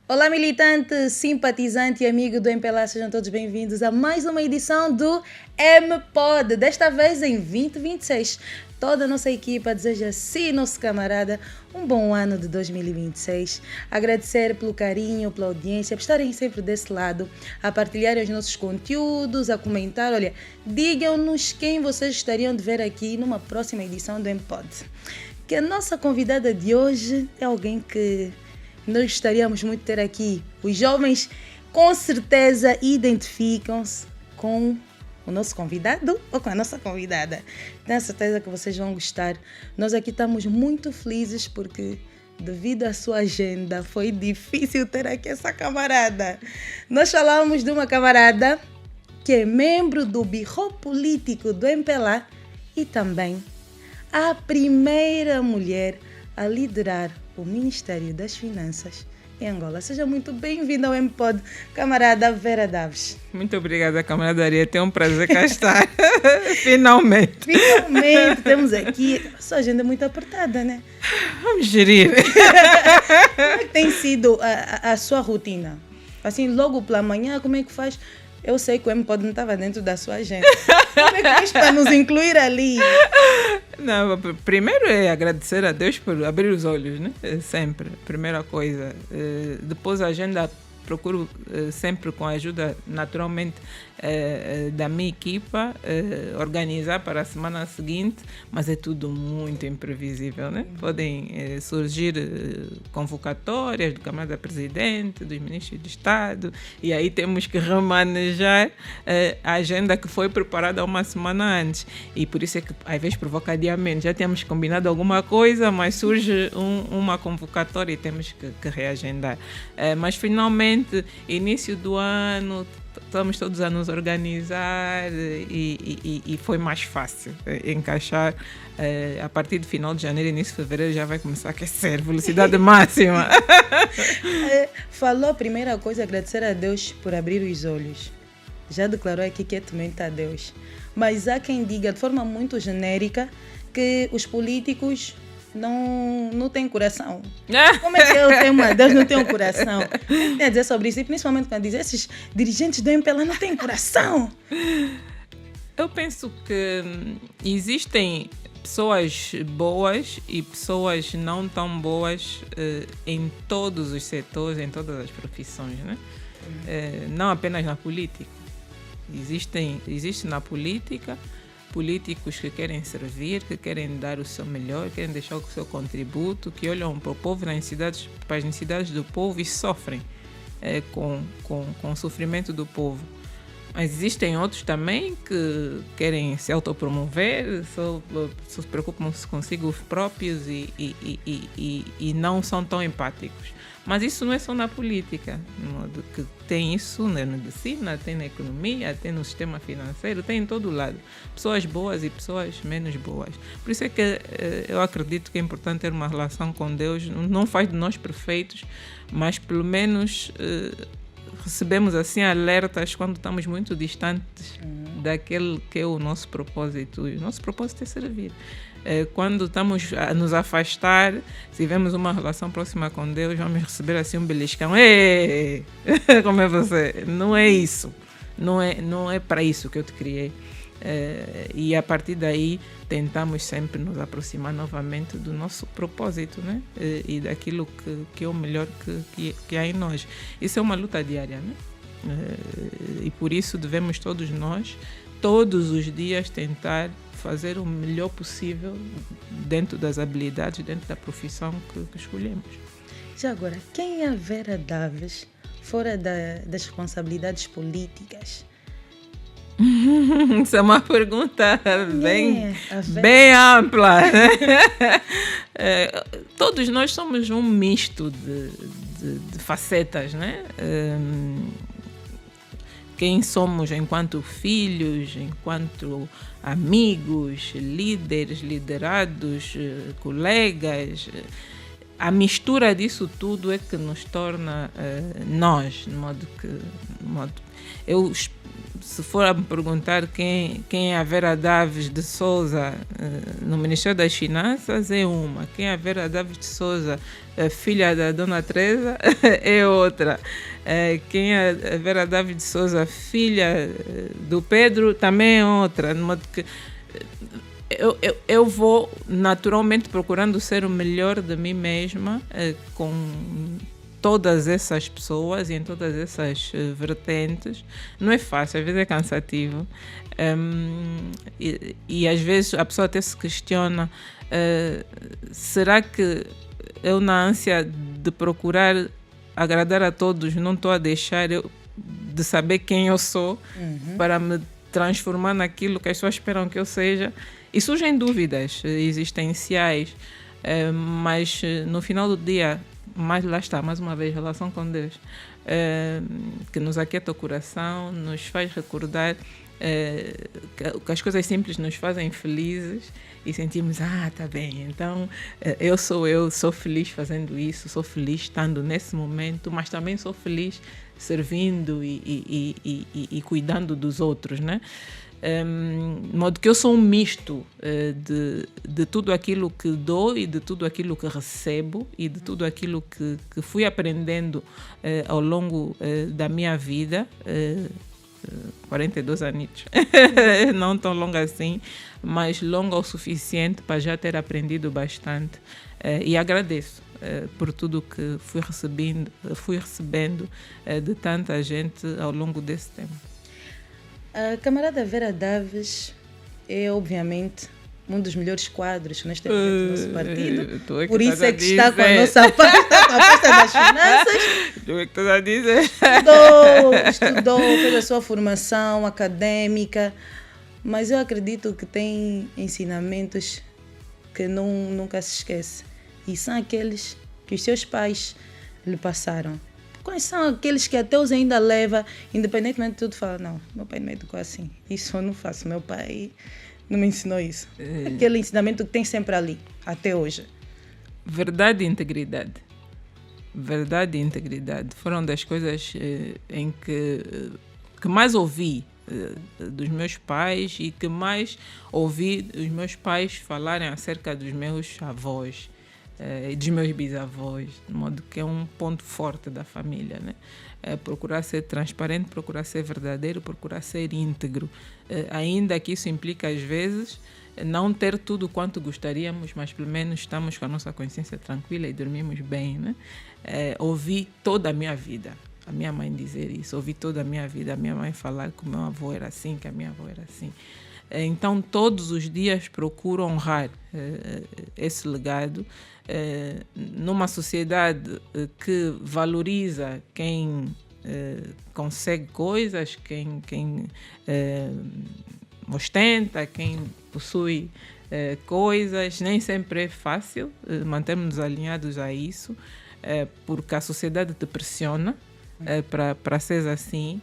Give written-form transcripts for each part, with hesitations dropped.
Olá, militante, simpatizante e amigo do MPLA, sejam todos bem-vindos a mais uma edição do M-Pod, desta vez em 2026. Toda a nossa equipa deseja a si, nosso camarada, um bom ano de 2026. Agradecer pelo carinho, pela audiência, por estarem sempre desse lado, a partilharem os nossos conteúdos, a comentar. Olha, digam-nos quem vocês gostariam de ver aqui numa próxima edição do M-Pod. Que a nossa convidada de hoje é alguém que nós gostaríamos muito de ter aqui. Os jovens com certeza identificam-se com o nosso convidado ou com a nossa convidada. Tenho certeza que vocês vão gostar. Nós aqui estamos muito felizes porque, devido à sua agenda, foi difícil ter aqui essa camarada. Nós falamos de uma camarada que é membro do Birro Político do MPLA e também a primeira mulher a liderar o Ministério das Finanças em Angola. Seja muito bem-vinda ao M-Pod, camarada Vera Daves. Muito obrigada, camarada Ariete. É um prazer cá estar. Finalmente. Finalmente, temos aqui. A sua agenda é muito apertada, né? Vamos gerir. Como é que tem sido a sua rotina? Assim, logo pela manhã, como é que faz? Eu sei que o M-Pod não estava dentro da sua agenda. Como é que faz para nos incluir ali? Não, primeiro é agradecer a Deus por abrir os olhos, né? Sempre, primeira coisa. Depois a agenda procuro sempre, com a ajuda naturalmente da minha equipa, organizar para a semana seguinte, mas é tudo muito imprevisível, né? Podem surgir convocatórias do camarada presidente, dos ministros de Estado, e aí temos que remanejar a agenda que foi preparada uma semana antes, e por isso é que às vezes provoca adiamento. Já temos combinado alguma coisa, mas surge uma convocatória e temos que reagendar. Mas finalmente, início do ano, estamos todos a nos organizar e foi mais fácil encaixar. A partir do final de janeiro, início de fevereiro, já vai começar a aquecer, velocidade máxima. Falou a primeira coisa, agradecer a Deus por abrir os olhos. Já declarou aqui que é temente a Deus. Mas há quem diga de forma muito genérica que os políticos não tem coração. Como é que eu tenho uma Deus não tem um coração? O que tem a dizer sobre isso? E principalmente quando diz esses dirigentes do MPLA não têm coração. Eu penso que existem pessoas boas e pessoas não tão boas em todos os setores, em todas as profissões, né? Não apenas na política. Existe na política políticos que querem servir, que querem dar o seu melhor, querem deixar o seu contributo, que olham para o povo, para as necessidades do povo e sofrem com o sofrimento do povo. Mas existem outros também que querem se autopromover, só se preocupam consigo próprios e não são tão empáticos. Mas isso não é só na política, que tem isso na medicina, tem na economia, tem no sistema financeiro, tem em todo lado. Pessoas boas e pessoas menos boas. Por isso é que eu acredito que é importante ter uma relação com Deus. Não faz de nós perfeitos, mas pelo menos recebemos assim alertas quando estamos muito distantes daquele que é o nosso propósito. E o nosso propósito é servir. Quando estamos a nos afastar, se tivermos uma relação próxima com Deus, vamos receber assim um beliscão. Ei, como é você? Não é isso. Não é para isso que eu te criei. E a partir daí tentamos sempre nos aproximar novamente do nosso propósito, né? E daquilo que é o melhor que há em nós. Isso é uma luta diária, né? E por isso devemos todos nós, todos os dias, tentar fazer o melhor possível dentro das habilidades, dentro da profissão que escolhemos. Já agora, quem é a Vera Daves fora das responsabilidades políticas? Isso é uma pergunta bem ampla. Todos nós somos um misto de facetas, né? Quem somos enquanto filhos, enquanto amigos, líderes, liderados, colegas. a mistura disso tudo é que nos torna nós, de modo que... Se for a me perguntar quem é a Vera Daves de Souza no Ministério das Finanças, é uma. Quem é a Vera Daves de Souza, filha da Dona Teresa, é outra. Quem é a Vera Daves de Souza, filha do Pedro, também é outra. De modo que eu vou naturalmente procurando ser o melhor de mim mesma com todas essas pessoas e em todas essas vertentes. Não é fácil, às vezes é cansativo. E às vezes a pessoa até se questiona, será que eu, na ânsia de procurar agradar a todos, não estou a deixar de saber quem eu sou para me transformar naquilo que as pessoas esperam que eu seja? E surgem dúvidas existenciais, mas no final do dia, mas lá está, mais uma vez, relação com Deus, que nos aquieta o coração, nos faz recordar que as coisas simples nos fazem felizes e sentimos, tá bem, então eu sou feliz fazendo isso, sou feliz estando nesse momento, mas também sou feliz servindo e cuidando dos outros, né? De modo que eu sou um misto de tudo aquilo que dou e de tudo aquilo que recebo e de tudo aquilo que fui aprendendo ao longo da minha vida, 42 anos, não tão longa assim, mas longa o suficiente para já ter aprendido bastante, e agradeço por tudo que fui recebendo de tanta gente ao longo desse tempo. A camarada Vera Daves é, obviamente, um dos melhores quadros que nós temos no nosso partido. Por isso é que está com a nossa pasta das finanças. Tu é que estás a dizer. Estudou, fez a sua formação acadêmica, mas eu acredito que tem ensinamentos que nunca se esquece. E são aqueles que os seus pais lhe passaram. Quais são aqueles que até os ainda leva, independentemente de tudo, fala, não, meu pai não me educou assim, isso eu não faço, meu pai não me ensinou isso. Aquele ensinamento que tem sempre ali, até hoje. Verdade e integridade. Verdade e integridade foram das coisas em que mais ouvi dos meus pais e que mais ouvi os meus pais falarem acerca dos meus avós e dos meus bisavós, de modo que é um ponto forte da família, né? Procurar ser transparente, procurar ser verdadeiro, procurar ser íntegro, ainda que isso implica às vezes não ter tudo quanto gostaríamos, mas pelo menos estamos com a nossa consciência tranquila e dormimos bem, né? Ouvi toda a minha vida a minha mãe dizer isso, ouvi toda a minha vida a minha mãe falar que o meu avô era assim, que a minha avó era assim. Então, todos os dias procuro honrar esse legado numa sociedade que valoriza quem consegue coisas, quem ostenta, quem possui coisas. Nem sempre é fácil mantermos alinhados a isso, porque a sociedade te pressiona para ser assim.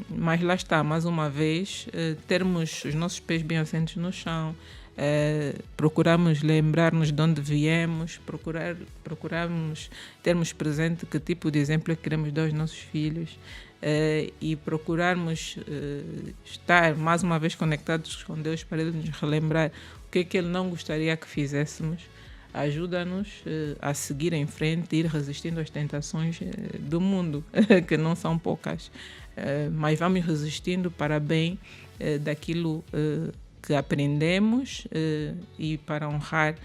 Mas lá está, mais uma vez, termos os nossos pés bem assentos no chão, procurarmos lembrar-nos de onde viemos, procurarmos termos presente que tipo de exemplo é que queremos dar aos nossos filhos, e procurarmos estar mais uma vez conectados com Deus para Ele nos relembrar o que é que Ele não gostaria que fizéssemos. Ajuda-nos a seguir em frente e ir resistindo às tentações do mundo, que não são poucas, mas vamos resistindo para bem daquilo que aprendemos e para honrar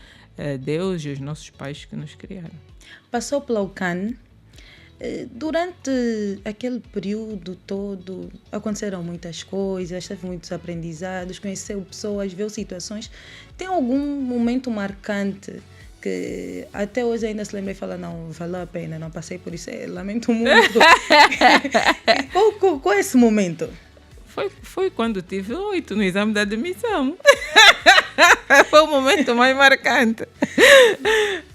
Deus e os nossos pais que nos criaram. Passou pela UCAN. Durante aquele período todo aconteceram muitas coisas, teve muitos aprendizados, conheceu pessoas, viu situações. Tem algum momento marcante que até hoje ainda se lembra e fala, não, valeu a pena, não passei por isso, lamento muito. Qual é esse momento? Foi quando tive 8 no exame da admissão. Foi o momento mais marcante.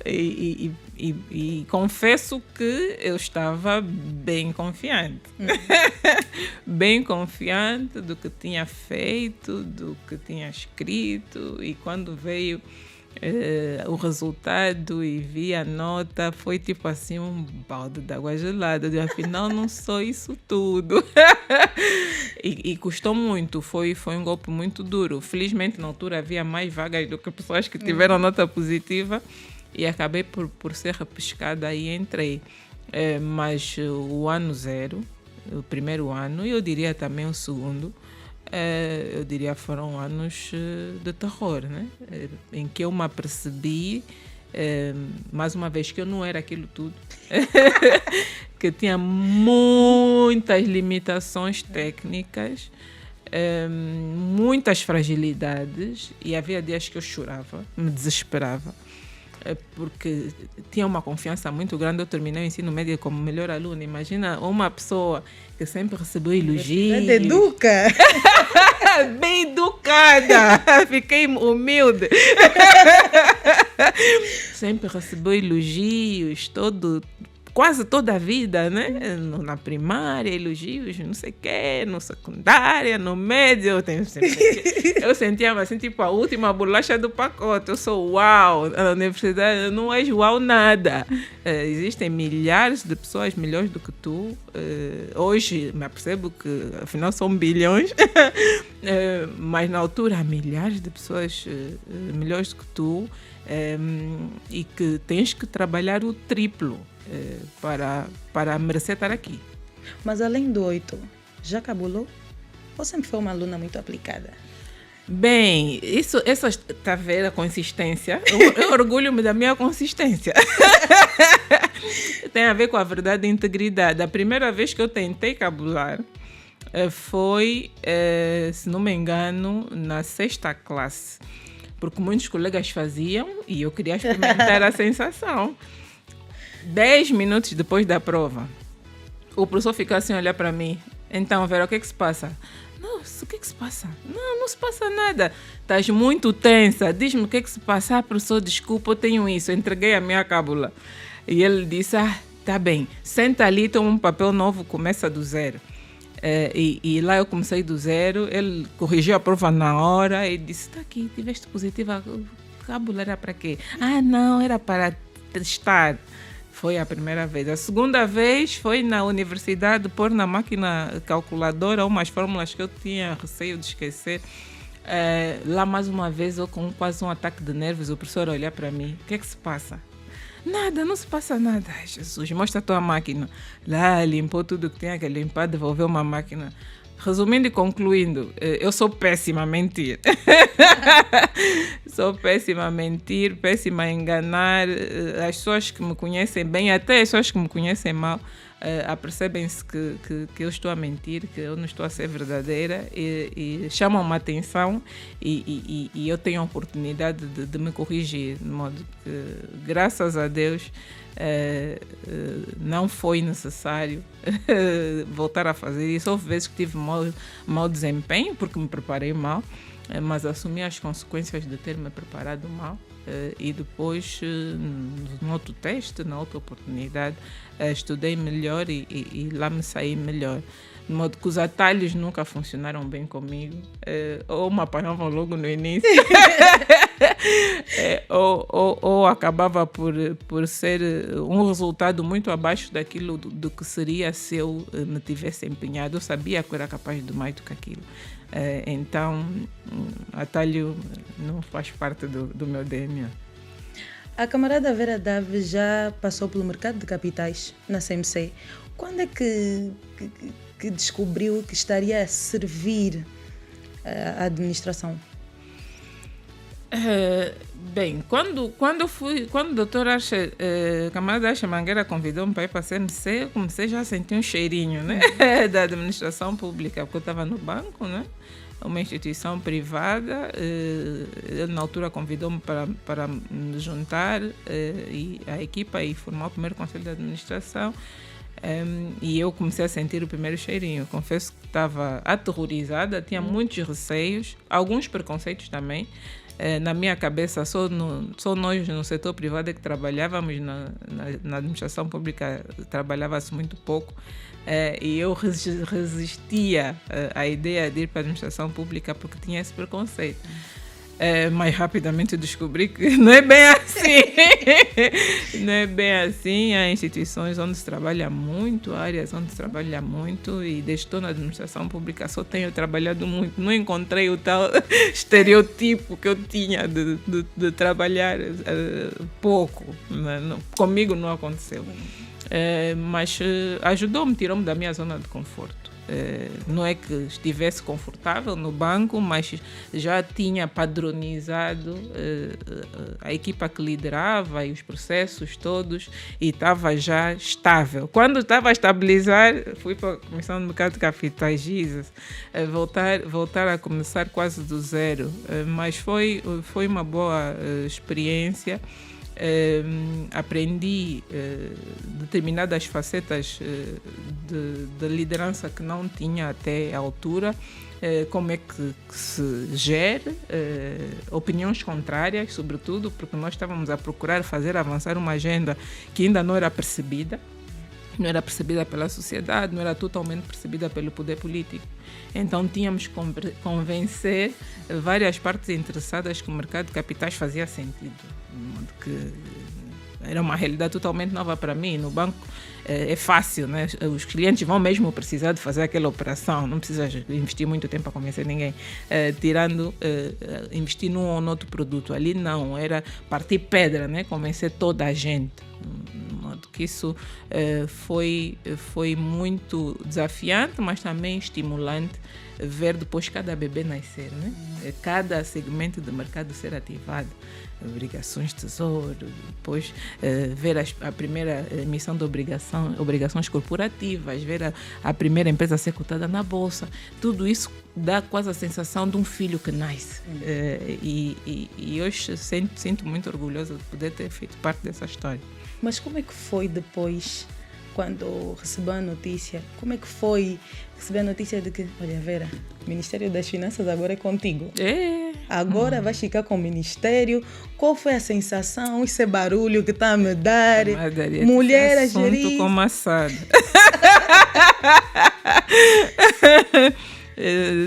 E confesso que eu estava bem confiante. Bem confiante do que tinha feito, do que tinha escrito. E quando veio o resultado e vi a nota, foi tipo assim um balde de água gelada. Afinal, não sou isso tudo. e custou muito, foi um golpe muito duro. Felizmente, na altura, havia mais vagas do que pessoas que tiveram nota positiva e acabei por ser repescada e entrei. Mas o ano 0, o primeiro ano, e eu diria também o segundo, eu diria foram anos de terror, né? Em que eu me apercebi, mais uma vez, que eu não era aquilo tudo, que tinha muitas limitações técnicas, muitas fragilidades, e havia dias que eu chorava, me desesperava, porque tinha uma confiança muito grande. Eu terminei o ensino médio como melhor aluna. Imagina uma pessoa que sempre recebeu elogios. Educa! Bem educada! Fiquei humilde. Sempre recebeu elogios, quase toda a vida, né? Na primária, elogios, não sei o quê, no secundária, no médio. Eu sentia-me assim, tipo, a última bolacha do pacote. Eu sou uau. Na universidade não és uau nada. Existem milhares de pessoas melhores do que tu. Hoje me apercebo que, afinal, são bilhões. Mas na altura há milhares de pessoas melhores do que tu. E que tens que trabalhar o triplo para merecer estar aqui. Mas além do 8, já cabulou? Ou sempre foi uma aluna muito aplicada? Bem, essa está a ver a consistência. Eu orgulho-me da minha consistência. Tem a ver com a verdade e a integridade. A primeira vez que eu tentei cabular foi, se não me engano, na 6ª classe. Porque muitos colegas faziam e eu queria experimentar a sensação. 10 minutos depois da prova, o professor ficou assim a olhar para mim. Então, Vera, o que é que se passa? Não, o que é que se passa? Não se passa nada. Estás muito tensa. Diz-me o que é que se passa. Professor, desculpa, eu tenho isso. Eu entreguei a minha cábula. E ele disse, tá bem. Senta ali, toma um papel novo, começa do 0. E lá eu comecei do 0. Ele corrigiu a prova na hora e disse, tá aqui, tiveste positiva. Cábula era para quê? Não, era para testar. Foi a primeira vez. A segunda vez foi na universidade, pôr na máquina calculadora umas fórmulas que eu tinha receio de esquecer. Lá, mais uma vez, eu com quase um ataque de nervos, o professor olhar para mim. O que é que se passa? Nada, não se passa nada. Ai, Jesus, mostra a tua máquina. Lá, limpou tudo que tinha que limpar, devolveu uma máquina. Resumindo e concluindo, eu sou péssima a mentir. Sou péssima a mentir, péssima a enganar. As pessoas que me conhecem bem, até as pessoas que me conhecem mal, apercebem-se que eu estou a mentir, que eu não estou a ser verdadeira e chamam-me a atenção e eu tenho a oportunidade de me corrigir, de modo que, graças a Deus, não foi necessário voltar a fazer isso. Houve vezes que tive mau desempenho porque me preparei mal, mas assumi as consequências de ter me preparado mal. E depois, no outro teste, na outra oportunidade, estudei melhor e lá me saí melhor. De modo que os atalhos nunca funcionaram bem comigo. Ou me apanhavam logo no início, ou acabava por ser um resultado muito abaixo daquilo do que seria se eu me tivesse empenhado. Eu sabia que eu era capaz de mais do que aquilo. Então, atalho não faz parte do meu DNA. A camarada Vera Dave já passou pelo mercado de capitais na CMC. Quando é que descobriu que estaria a servir a administração? Bem, quando o doutor camarada Archer Mangueira convidou-me para ir para a CMC, eu comecei já a sentir um cheirinho, né? Da administração pública, porque eu estava no banco, né? Uma instituição privada. Ele, na altura, convidou-me para me juntar e a equipa e formar o primeiro conselho de administração. E eu comecei a sentir o primeiro cheirinho. Confesso que estava aterrorizada, tinha muitos receios, alguns preconceitos também. Na minha cabeça, só nós no setor privado é que trabalhávamos, na administração pública trabalhava-se muito pouco. E eu resistia à ideia de ir para a administração pública porque tinha esse preconceito. Mas rapidamente descobri que não é bem assim. Não é bem assim. Há instituições onde se trabalha muito, áreas onde se trabalha muito, e desde que estou na administração pública só tenho trabalhado muito. Não encontrei o tal estereotipo que eu tinha de trabalhar pouco. Comigo não aconteceu. Mas ajudou-me, tirou-me da minha zona de conforto. Não é que estivesse confortável no banco, mas já tinha padronizado a equipa que liderava e os processos todos, e estava já estável. Quando estava a estabilizar, fui para a Comissão de Mercado de Capitais, voltar a começar quase do zero, mas foi uma boa experiência. Aprendi determinadas facetas de liderança que não tinha até a altura, como é que se gera opiniões contrárias, sobretudo porque nós estávamos a procurar fazer avançar uma agenda que ainda não era percebida. Não era percebida pela sociedade, não era totalmente percebida pelo poder político. Então tínhamos que convencer várias partes interessadas que o mercado de capitais fazia sentido, que era uma realidade totalmente nova para mim. No banco é fácil, né? Os clientes vão mesmo precisar de fazer aquela operação, não precisa investir muito tempo para convencer ninguém, tirando investir num ou noutro produto. Ali não, era partir pedra, né? Convencer toda a gente. Que isso foi muito desafiante, mas também estimulante ver depois cada bebê nascer, né? Cada segmento do mercado ser ativado, obrigações de tesouro, depois ver a primeira emissão de obrigações corporativas, ver a primeira empresa a ser cotada na bolsa. Tudo isso dá quase a sensação de um filho que nasce. E hoje sinto muito orgulhosa de poder ter feito parte dessa história. Mas como é que foi depois, quando recebeu a notícia? Como é que foi receber a notícia de que, olha, Vera, o Ministério das Finanças agora é contigo? Agora vais ficar com o Ministério. Qual foi a sensação, esse barulho que está a me dar? Mulher a gerir. Como assado.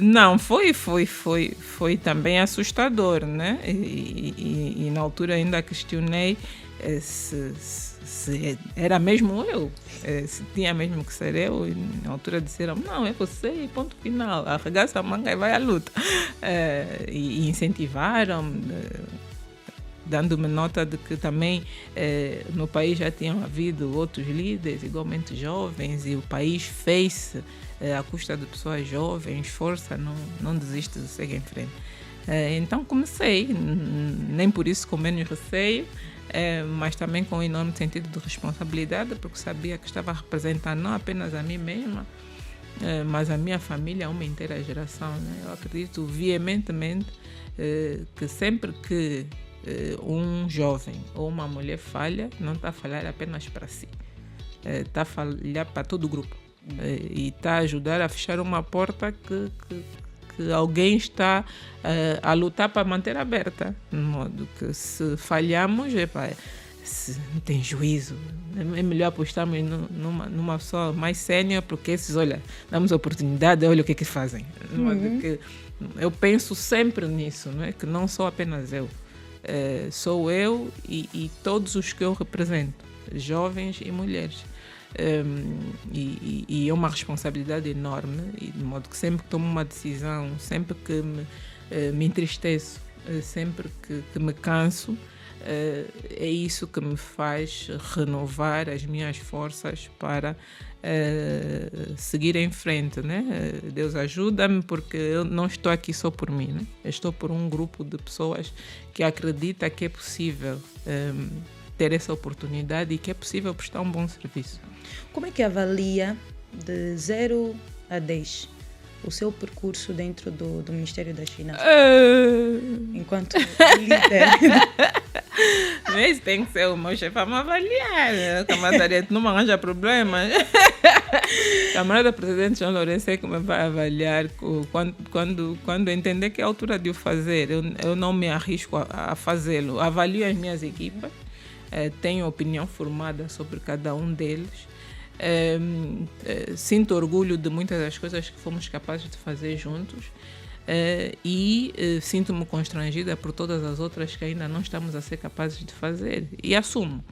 Não, foi também assustador, né? E na altura ainda questionei se era mesmo eu, se tinha mesmo que ser eu, e na altura disseram, não, é você, ponto final, arregaça a manga e vai à luta. E incentivaram, dando-me nota de que também no país já tinham havido outros líderes igualmente jovens, e o país fez-se à custa de pessoas jovens. Força, não desiste de seguir em frente. Então comecei, nem por isso com menos receio, mas também com um enorme sentido de responsabilidade, porque sabia que estava a representar não apenas a mim mesma, mas a minha família, uma inteira geração, né? Eu acredito veementemente que sempre que um jovem ou uma mulher falha, não está a falhar apenas para si, está a falhar para todo o grupo, e está a ajudar a fechar uma porta que alguém está a lutar para manter aberta, de modo que se falhamos, se não tem juízo, é melhor apostarmos numa pessoa mais sénior, porque esses, olha, damos oportunidade, olha o que fazem. De modo que eu penso sempre nisso, não é? Que não sou apenas eu, sou eu e todos os que eu represento, jovens e mulheres. E é uma responsabilidade enorme, e de modo que sempre que tomo uma decisão, sempre que me entristeço, sempre que me canso, é isso que me faz renovar as minhas forças para seguir em frente, né? Deus ajuda-me, porque eu não estou aqui só por mim, né? Eu estou por um grupo de pessoas que acredita que é possível ter essa oportunidade e que é possível prestar um bom serviço. Como é que avalia de 0 a 10 o seu percurso dentro do Ministério das Finanças? Enquanto líder. Mas tem que ser o meu chefe a me avaliar. Camarada não me arranja problemas. Camarada Presidente João Lourenço é que me vai avaliar quando entender que é a altura de o fazer. Eu não me arrisco a fazê-lo. Avalio as minhas equipas. Tenho opinião formada sobre cada um deles. Sinto orgulho de muitas das coisas que fomos capazes de fazer juntos. Sinto-me constrangida por todas as outras que ainda não estamos a ser capazes de fazer. E assumo,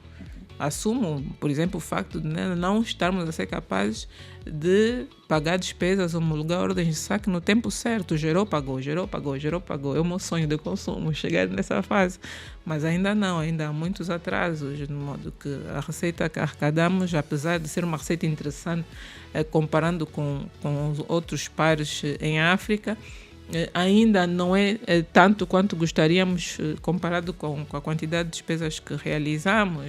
por exemplo, o facto de não estarmos a ser capazes de pagar despesas, homologar ordens de saque no tempo certo. Gerou, pagou. É o meu sonho de consumo, chegar nessa fase. Mas ainda não, ainda há muitos atrasos, de modo que a receita que arrecadamos, apesar de ser uma receita interessante, comparando com os outros pares em África, ainda não é tanto quanto gostaríamos, comparado com a quantidade de despesas que realizamos.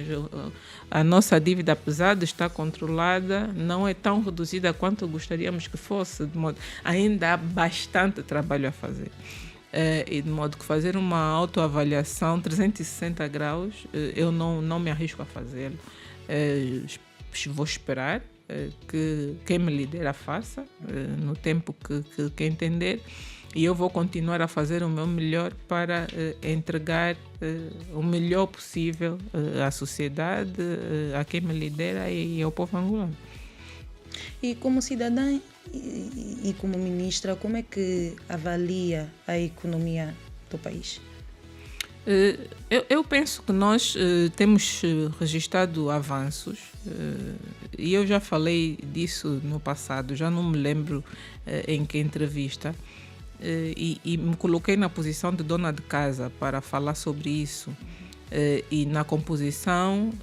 A nossa dívida, apesar de estar controlada, não é tão reduzida quanto gostaríamos que fosse. De modo, ainda há bastante trabalho a fazer. E de modo que fazer uma autoavaliação 360 graus, eu não me arrisco a fazê-lo. Vou esperar que quem me lidera faça, no tempo que entender. E eu vou continuar a fazer o meu melhor para entregar o melhor possível à sociedade, a quem me lidera e ao povo angolano. E como cidadã e como ministra, como é que avalia a economia do país? Eu penso que nós temos registrado avanços, e eu já falei disso no passado, já não me lembro em que entrevista. E me coloquei na posição de dona de casa para falar sobre isso, e na composição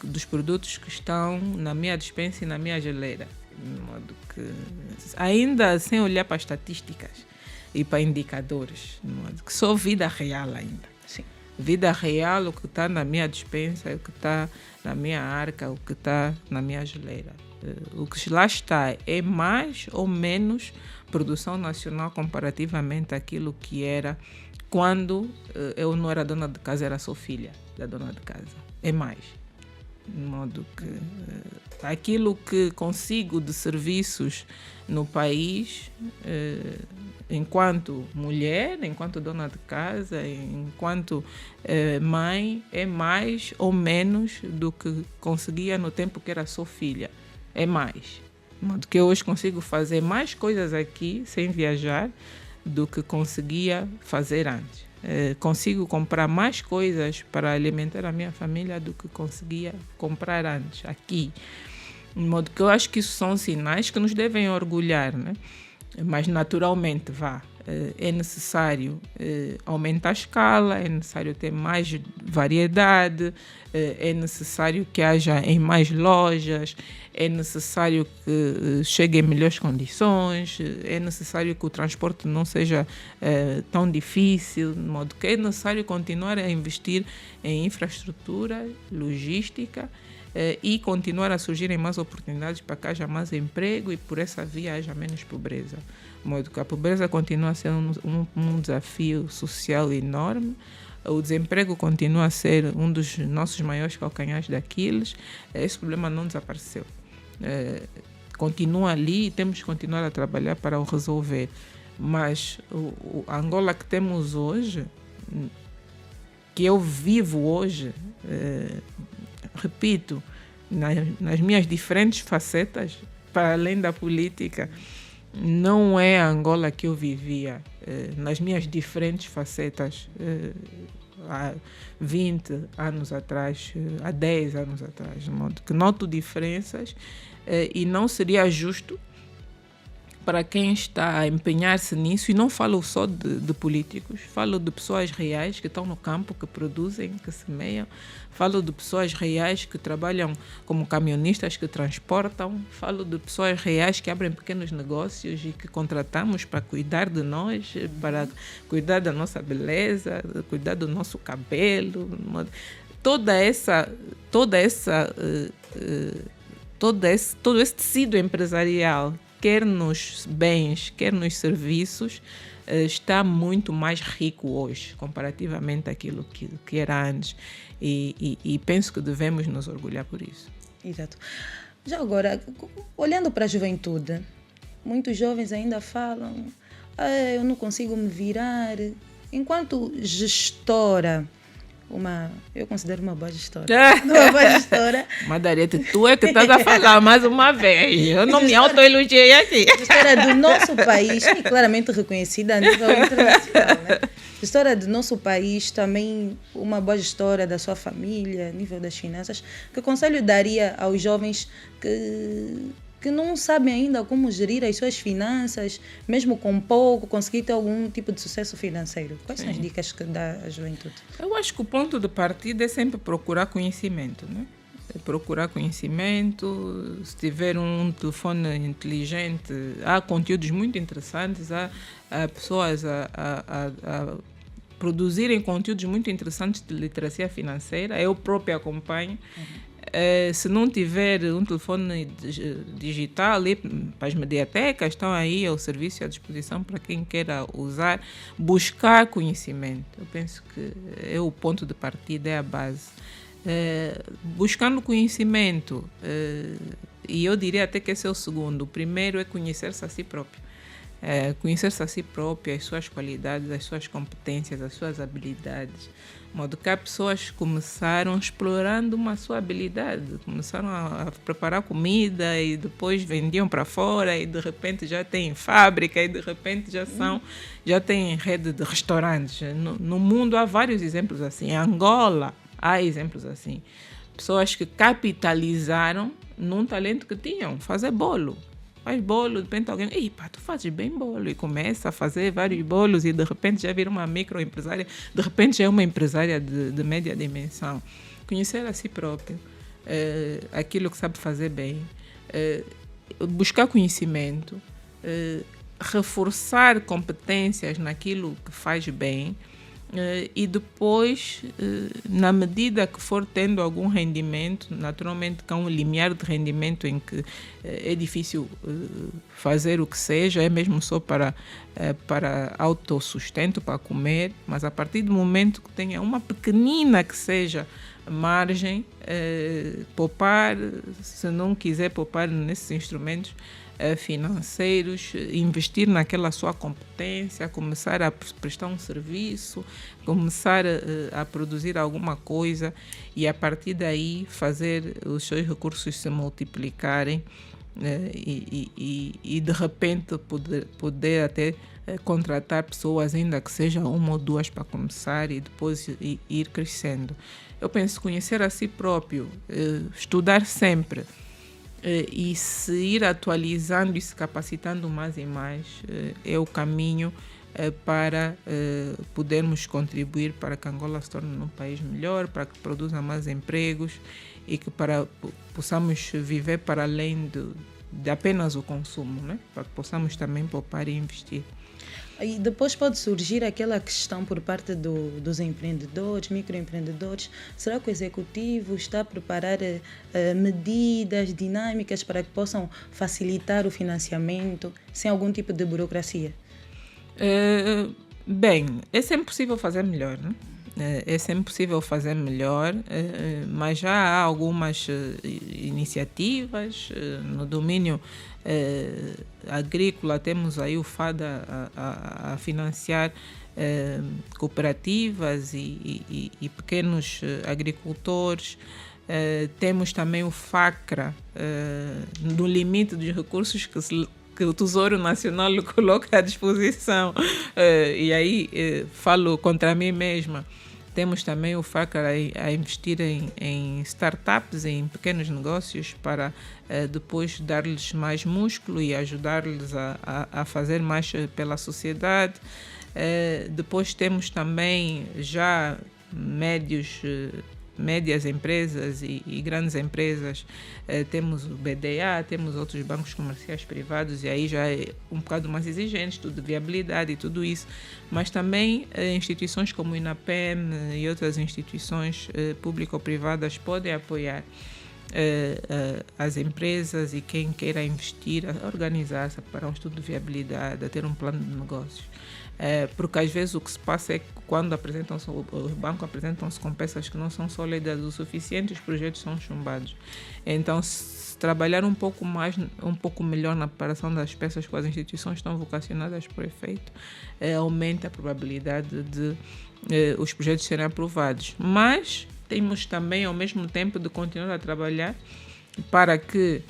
dos produtos que estão na minha despensa e na minha geleira, de modo que, ainda sem olhar para estatísticas e para indicadores, de modo que só vida real ainda. Sim. Vida real, o que está na minha despensa, o que está na minha arca, o que está na minha geleira. O que lá está é mais ou menos produção nacional comparativamente àquilo que era quando eu não era dona de casa, era só filha da dona de casa. É mais. De modo que aquilo que consigo de serviços no país, enquanto mulher, enquanto dona de casa, enquanto mãe, é mais ou menos do que conseguia no tempo que era só filha. É mais. De modo que eu hoje consigo fazer mais coisas aqui sem viajar do que conseguia fazer antes. Consigo comprar mais coisas para alimentar a minha família do que conseguia comprar antes aqui. De modo que eu acho que isso são sinais que nos devem orgulhar, né? Mas naturalmente é necessário aumentar a escala, é necessário ter mais variedade, é necessário que haja em mais lojas, é necessário que chegue em melhores condições, é necessário que o transporte não seja tão difícil, de modo que é necessário continuar a investir em infraestrutura, logística, e continuar a surgirem mais oportunidades para que haja mais emprego e por essa via haja menos pobreza. De modo que a pobreza continua a ser um desafio social enorme, o desemprego continua a ser um dos nossos maiores calcanhares daqueles. Esse problema não desapareceu. Continua ali e temos que continuar a trabalhar para o resolver. Mas a Angola que temos hoje, que eu vivo hoje, repito, nas minhas diferentes facetas, para além da política, não é a Angola que eu vivia nas minhas diferentes facetas há 20 anos atrás, há 10 anos atrás, de modo que noto diferenças e não seria justo para quem está a empenhar-se nisso, e não falo só de políticos, falo de pessoas reais que estão no campo, que produzem, que semeiam, falo de pessoas reais que trabalham como camionistas, que transportam, falo de pessoas reais que abrem pequenos negócios e que contratamos para cuidar de nós, para cuidar da nossa beleza, cuidar do nosso cabelo, todo esse tecido empresarial, quer nos bens, quer nos serviços, está muito mais rico hoje, comparativamente àquilo que era antes. E penso que devemos nos orgulhar por isso. Exato. Já agora, olhando para a juventude, muitos jovens ainda falam: eu não consigo me virar. Enquanto gestora eu considero uma boa gestora. Uma boa gestora. Madarieta, tu é que estás a falar mais uma vez. Eu não me autoelogiei aqui. Gestora do nosso país e claramente reconhecida a nível internacional, né? Gestora do nosso país, também uma boa gestora da sua família, a nível das finanças. Que conselho daria aos jovens que não sabem ainda como gerir as suas finanças, mesmo com pouco, conseguir ter algum tipo de sucesso financeiro? Quais são as dicas que dá à juventude? Eu acho que o ponto de partida é sempre procurar conhecimento, né? Procurar conhecimento. Se tiver um telefone inteligente, há conteúdos muito interessantes, há pessoas a produzirem conteúdos muito interessantes de literacia financeira. Eu próprio acompanho. Se não tiver um telefone digital, ali, as mediatecas estão aí ao serviço e à disposição para quem queira usar. Buscar conhecimento. Eu penso que é o ponto de partida, é a base. Buscando conhecimento, e eu diria até que esse é o segundo. O primeiro é conhecer-se a si próprio. Conhecer-se a si próprio, as suas qualidades, as suas competências, as suas habilidades. De modo que há pessoas que começaram explorando uma sua habilidade, começaram a preparar comida e depois vendiam para fora e de repente já têm fábrica e de repente já têm rede de restaurantes. No mundo há vários exemplos assim. Em Angola há exemplos assim. Pessoas que capitalizaram num talento que tinham, fazer bolo. Faz bolo, de repente alguém, ei pá, tu fazes bem bolo, e começa a fazer vários bolos e de repente já vira uma microempresária, de repente já é uma empresária de média dimensão. Conhecer a si próprio, aquilo que sabe fazer bem, buscar conhecimento, reforçar competências naquilo que faz bem, e depois, na medida que for tendo algum rendimento, naturalmente que há um limiar de rendimento em que é difícil fazer o que seja, é mesmo só para autossustento, para comer, mas a partir do momento que tenha uma pequenina que seja margem, poupar, se não quiser poupar nesses instrumentos financeiros, investir naquela sua competência, começar a prestar um serviço, começar a produzir alguma coisa e a partir daí fazer os seus recursos se multiplicarem e de repente poder até contratar pessoas, ainda que seja uma ou duas para começar e depois ir crescendo. Eu penso conhecer a si próprio, estudar sempre, e se ir atualizando e se capacitando mais e mais é o caminho para podermos contribuir para que Angola se torne um país melhor, para que produza mais empregos e que possamos viver para além de apenas o consumo, né? Para que possamos também poupar e investir. E depois pode surgir aquela questão por parte dos empreendedores, microempreendedores. Será que o executivo está a preparar medidas dinâmicas para que possam facilitar o financiamento sem algum tipo de burocracia? Bem, é sempre possível fazer melhor, né? É sempre possível fazer melhor, mas já há algumas iniciativas no domínio agrícola. Temos aí o FADA a financiar cooperativas e pequenos agricultores. Temos também o FACRA, no limite dos recursos que o Tesouro Nacional coloca à disposição. E aí falo contra mim mesma. Temos também o FACRA a investir em startups, em pequenos negócios, para depois dar-lhes mais músculo e ajudar-lhes a fazer mais pela sociedade. Depois temos também já médias empresas e grandes empresas, temos o BDA, temos outros bancos comerciais privados, e aí já é um bocado mais exigente, tudo de viabilidade e tudo isso, mas também instituições como o INAPEM e outras instituições público-privadas podem apoiar as empresas e quem queira investir a organizar-se, a preparar um estudo de viabilidade, a ter um plano de negócios. Porque às vezes o que se passa é que quando os bancos apresentam-se com peças que não são sólidas o suficiente, os projetos são chumbados. Então, se trabalhar um pouco melhor na preparação das peças que as instituições estão vocacionadas para o efeito, aumenta a probabilidade de os projetos serem aprovados. Mas temos também, ao mesmo tempo, de continuar a trabalhar para que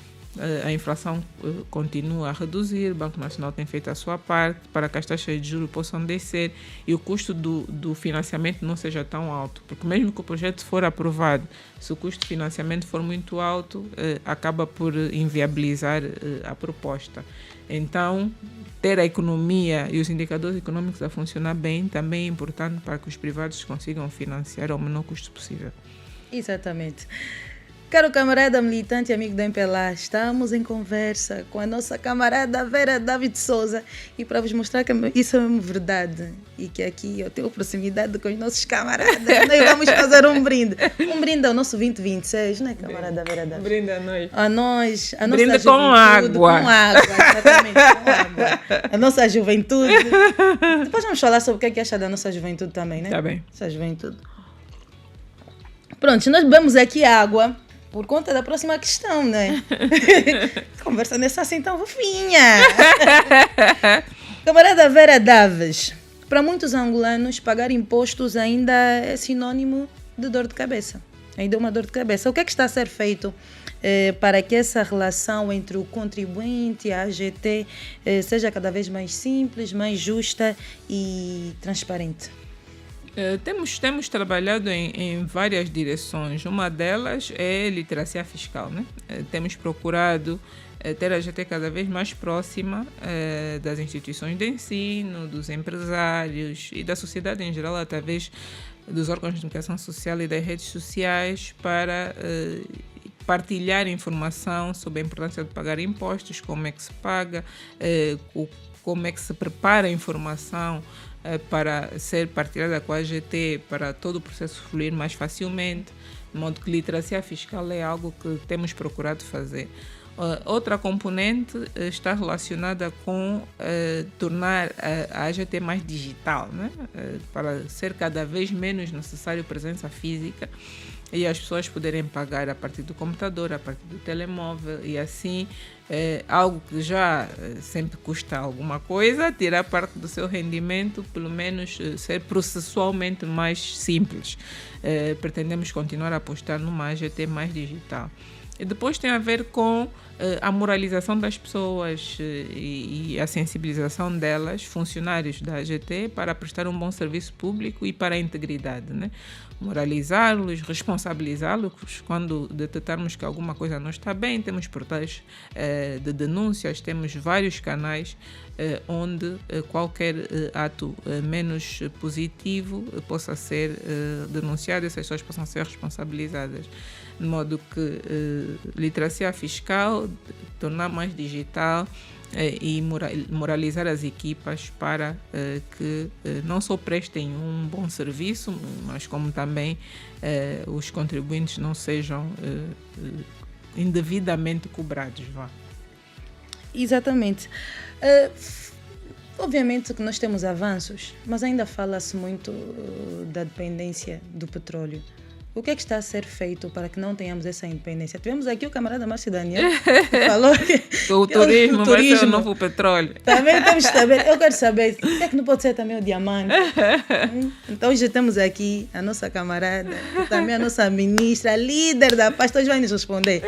a inflação continua a reduzir, o Banco Nacional tem feito a sua parte para que as taxas de juros possam descer e o custo do financiamento não seja tão alto, porque mesmo que o projeto for aprovado, se o custo de financiamento for muito alto, acaba por inviabilizar a proposta. Então, ter a economia e os indicadores econômicos a funcionar bem também é importante para que os privados consigam financiar ao menor custo possível. Exatamente. Caro camarada militante e amigo do MPLA, estamos em conversa com a nossa camarada Vera David Souza e para vos mostrar que isso é verdade e que aqui eu tenho proximidade com os nossos camaradas, nós vamos fazer um brinde ao nosso 2026, não é, camarada Vera David? Um brinde a nós. A nós, a brinde nossa com juventude, água. Com água, exatamente, com água. A nossa juventude. Depois vamos falar sobre o que acha da nossa juventude também, né? Tá bem. Essa juventude. Pronto, nós bebemos aqui água por conta da próxima questão, né? Conversa nessa assim tão fofinha. Camarada Vera Daves, para muitos angolanos, pagar impostos ainda é sinônimo de dor de cabeça. Ainda é uma dor de cabeça. O que é que está a ser feito para que essa relação entre o contribuinte e a AGT seja cada vez mais simples, mais justa e transparente? Temos trabalhado em várias direções. Uma delas é literacia fiscal, né? Temos procurado ter a AGT cada vez mais próxima das instituições de ensino, dos empresários e da sociedade em geral, através dos órgãos de comunicação social e das redes sociais, para partilhar informação sobre a importância de pagar impostos, como é que se paga, como é que se prepara a informação para ser partilhada com a AGT, para todo o processo fluir mais facilmente, de modo que literacia fiscal é algo que temos procurado fazer. Outra componente está relacionada com tornar a AGT mais digital, né? Para ser cada vez menos necessário presença física e as pessoas poderem pagar a partir do computador, a partir do telemóvel e assim algo que já sempre custa alguma coisa, tirar parte do seu rendimento, pelo menos ser processualmente mais simples. Pretendemos continuar a apostar numa AGT mais digital. E depois tem a ver com a moralização das pessoas e a sensibilização delas, funcionários da AGT, para prestar um bom serviço público e para a integridade, né? Moralizá-los, responsabilizá-los quando detectarmos que alguma coisa não está bem. Temos portais de denúncias, temos vários canais onde qualquer ato menos positivo possa ser denunciado e essas pessoas possam ser responsabilizadas. De modo que literacia fiscal, tornar mais digital e moralizar as equipas para que não só prestem um bom serviço, mas como também os contribuintes não sejam indevidamente cobrados. Exatamente. Obviamente que nós temos avanços, mas ainda fala-se muito da dependência do petróleo. O que é que está a ser feito para que não tenhamos essa independência? Tivemos aqui o camarada Márcio Daniel, que falou que o turismo vai ser o novo petróleo. Também temos que saber, eu quero saber, o que é que não pode ser também o diamante? Então hoje temos aqui a nossa camarada, também a nossa ministra, líder da pasta, hoje vai nos responder.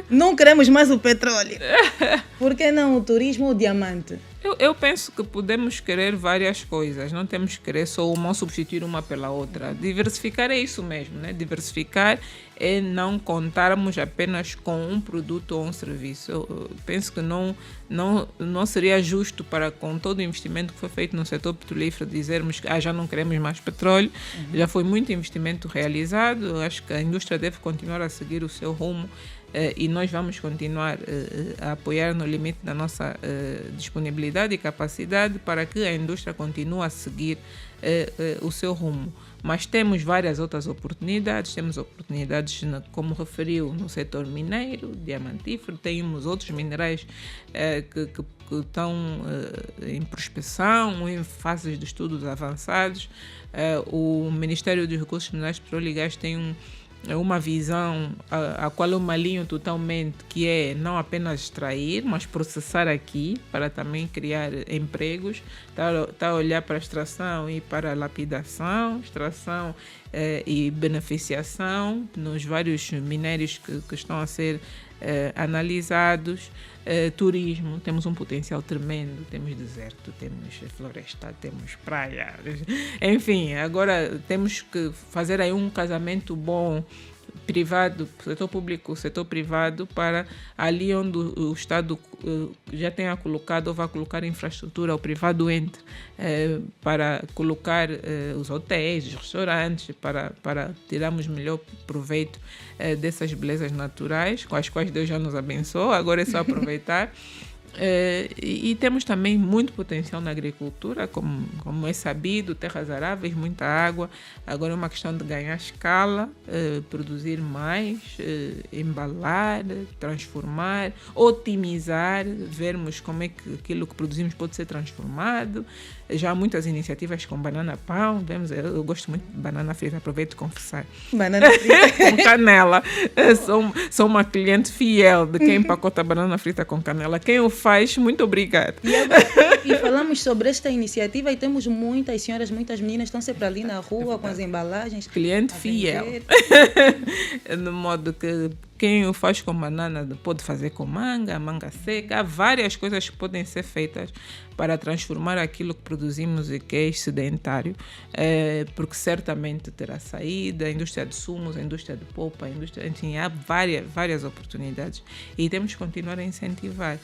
Não queremos mais o petróleo. Por que não o turismo ou o diamante? Eu penso que podemos querer várias coisas, não temos que querer só uma ou substituir uma pela outra. Diversificar é isso mesmo, né? Diversificar é não contarmos apenas com um produto ou um serviço. Eu penso que não seria justo para, com todo o investimento que foi feito no setor petrolífero, dizermos que já não queremos mais petróleo. Já foi muito investimento realizado, eu acho que a indústria deve continuar a seguir o seu rumo e nós vamos continuar a apoiar no limite da nossa disponibilidade e capacidade para que a indústria continue a seguir o seu rumo. Mas temos várias outras oportunidades, como referiu, no setor mineiro, diamantífero, temos outros minerais que estão em prospecção, em fases de estudos avançados. O Ministério dos Recursos Minerais, Petróleo e Gás tem uma visão a qual eu me alinho totalmente, que é não apenas extrair, mas processar aqui, para também criar empregos. Está a olhar para a extração e para a lapidação, extração e beneficiação nos vários minérios que estão a ser analisados. Turismo, temos um potencial tremendo, temos deserto, temos floresta, temos praia, enfim, agora temos que fazer aí um casamento bom, privado, setor público, setor privado, para ali onde o Estado já tenha colocado ou vai colocar infraestrutura, o privado entre, para colocar os hotéis, os restaurantes, para tirarmos melhor proveito dessas belezas naturais, com as quais Deus já nos abençoou, agora é só aproveitar. E temos também muito potencial na agricultura, como é sabido, terras aráveis, muita água. Agora é uma questão de ganhar escala, produzir mais, embalar, transformar, otimizar, vermos como é que aquilo que produzimos pode ser transformado. Já há muitas iniciativas com banana pão, eu gosto muito de banana frita, aproveito de confessar. Banana frita com canela. Sou uma cliente fiel de quem empacota banana frita com canela. Quem o faz, muito obrigada. E falamos sobre esta iniciativa e temos muitas senhoras, muitas meninas estão sempre ali na rua com as embalagens. Cliente fiel. No modo que quem o faz com banana pode fazer com manga seca. Há várias coisas que podem ser feitas para transformar aquilo que produzimos e que é sedentário, porque certamente terá saída, a indústria de sumos, a indústria de polpa, enfim, há várias oportunidades e temos que continuar a incentivar.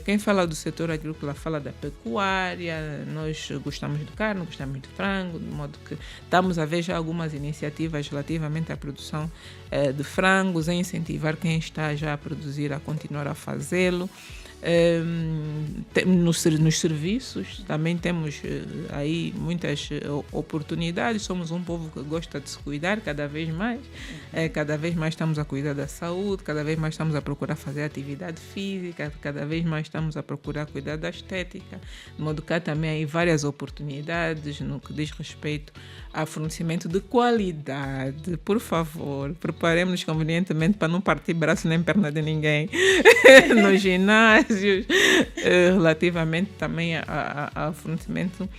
Quem fala do setor agrícola fala da pecuária, nós gostamos de carne, gostamos de frango, de modo que estamos a ver já algumas iniciativas relativamente à produção de frangos, a incentivar quem está já a produzir a continuar a fazê-lo. Nos serviços também temos aí muitas oportunidades. Somos um povo que gosta de se cuidar cada vez mais, estamos a cuidar da saúde, cada vez mais estamos a procurar fazer atividade física, cada vez mais estamos a procurar cuidar da estética, de modo que há também aí várias oportunidades no que diz respeito a fornecimento de qualidade. Por favor, preparemos-nos convenientemente para não partir braço nem perna de ninguém no ginásio. Relativamente também ao fornecimento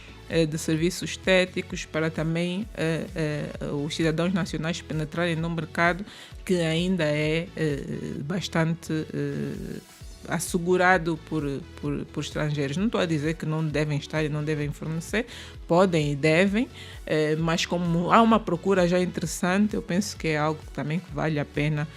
de serviços estéticos, para também os cidadãos nacionais penetrarem no mercado que ainda é bastante assegurado por estrangeiros. Não estou a dizer que não devem estar e não devem fornecer, podem e devem, mas como há uma procura já interessante, eu penso que é algo também que vale a pena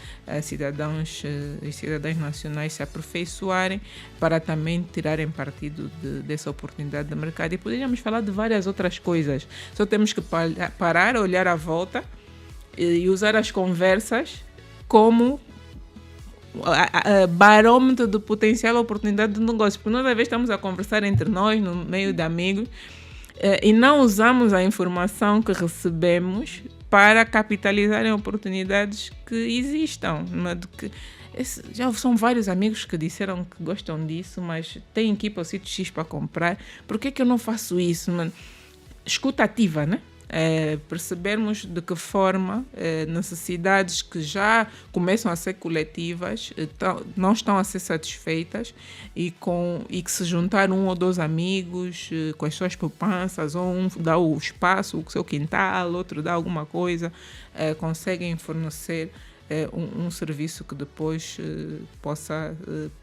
cidadãos e cidadãs nacionais se aperfeiçoarem para também tirarem partido dessa oportunidade de mercado. E poderíamos falar de várias outras coisas, só temos que parar, olhar à volta e usar as conversas como barômetro do potencial oportunidade de negócio, porque nós às vezes estamos a conversar entre nós, no meio de amigos, e não usamos a informação que recebemos para capitalizar em oportunidades que existam. Já são vários amigos que disseram que gostam disso, mas têm que ir para o sítio X para comprar. Por que eu não faço isso? Escuta ativa, né? Percebermos de que forma necessidades que já começam a ser coletivas não estão a ser satisfeitas e que se juntar um ou dois amigos com as suas poupanças, ou um dá o espaço, o seu quintal, outro dá alguma coisa, conseguem fornecer um serviço que depois possa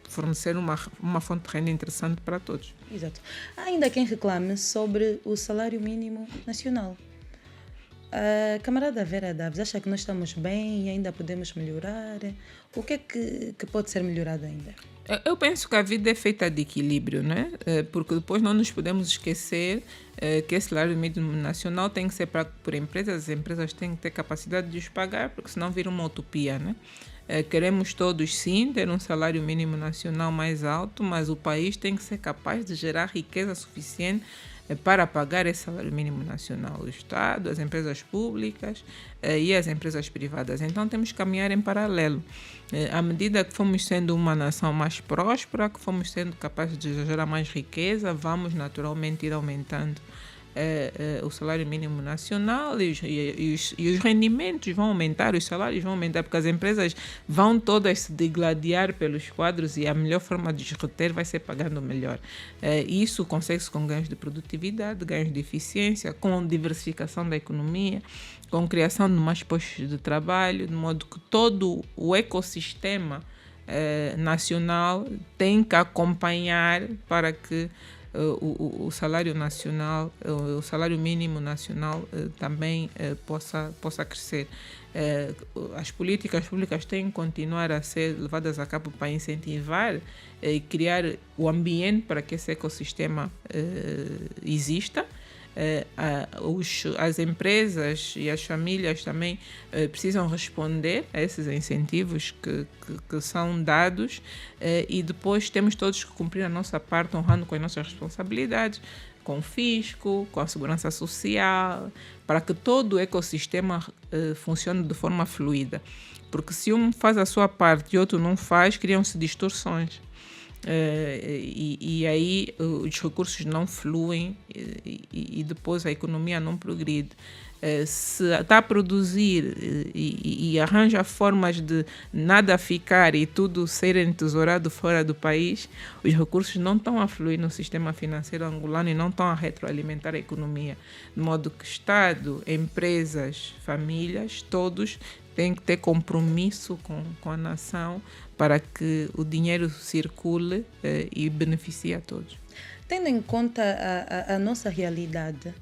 fornecer uma fonte de renda interessante para todos. Exato. Há ainda quem reclame sobre o salário mínimo nacional. A camarada Vera Daves acha que nós estamos bem e ainda podemos melhorar? O que é que pode ser melhorado ainda? Eu penso que a vida é feita de equilíbrio, né? Porque depois não nos podemos esquecer que esse salário mínimo nacional tem que ser pago por empresas, as empresas têm que ter capacidade de os pagar, porque senão vira uma utopia, né? Queremos todos, sim, ter um salário mínimo nacional mais alto, mas o país tem que ser capaz de gerar riqueza suficiente para pagar esse salário mínimo nacional, o Estado, as empresas públicas e as empresas privadas. Então temos que caminhar em paralelo. À medida que fomos sendo uma nação mais próspera, que fomos sendo capazes de gerar mais riqueza, vamos naturalmente ir aumentando o salário mínimo nacional e os rendimentos vão aumentar, os salários vão aumentar, porque as empresas vão todas se degladiar pelos quadros e a melhor forma de os reter vai ser pagando melhor. Isso consegue-se com ganhos de produtividade, ganhos de eficiência, com diversificação da economia, com criação de mais postos de trabalho, de modo que todo o ecossistema nacional tem que acompanhar para que o salário nacional, o salário mínimo nacional também possa crescer. As políticas públicas têm que continuar a ser levadas a cabo para incentivar e criar o ambiente para que esse ecossistema exista. As empresas e as famílias também precisam responder a esses incentivos que são dados e depois temos todos que cumprir a nossa parte, honrando com as nossas responsabilidades, com o fisco, com a segurança social, para que todo o ecossistema funcione de forma fluida. Porque se um faz a sua parte e outro não faz, criam-se distorções. E aí os recursos não fluem e depois a economia não progride. Se está a produzir e arranja formas de nada ficar e tudo ser entesourado fora do país, os recursos não estão a fluir no sistema financeiro angolano e não estão a retroalimentar a economia. De modo que Estado, empresas, famílias, todos têm que ter compromisso com a nação para que o dinheiro circule e beneficie a todos. Tendo em conta a nossa realidade,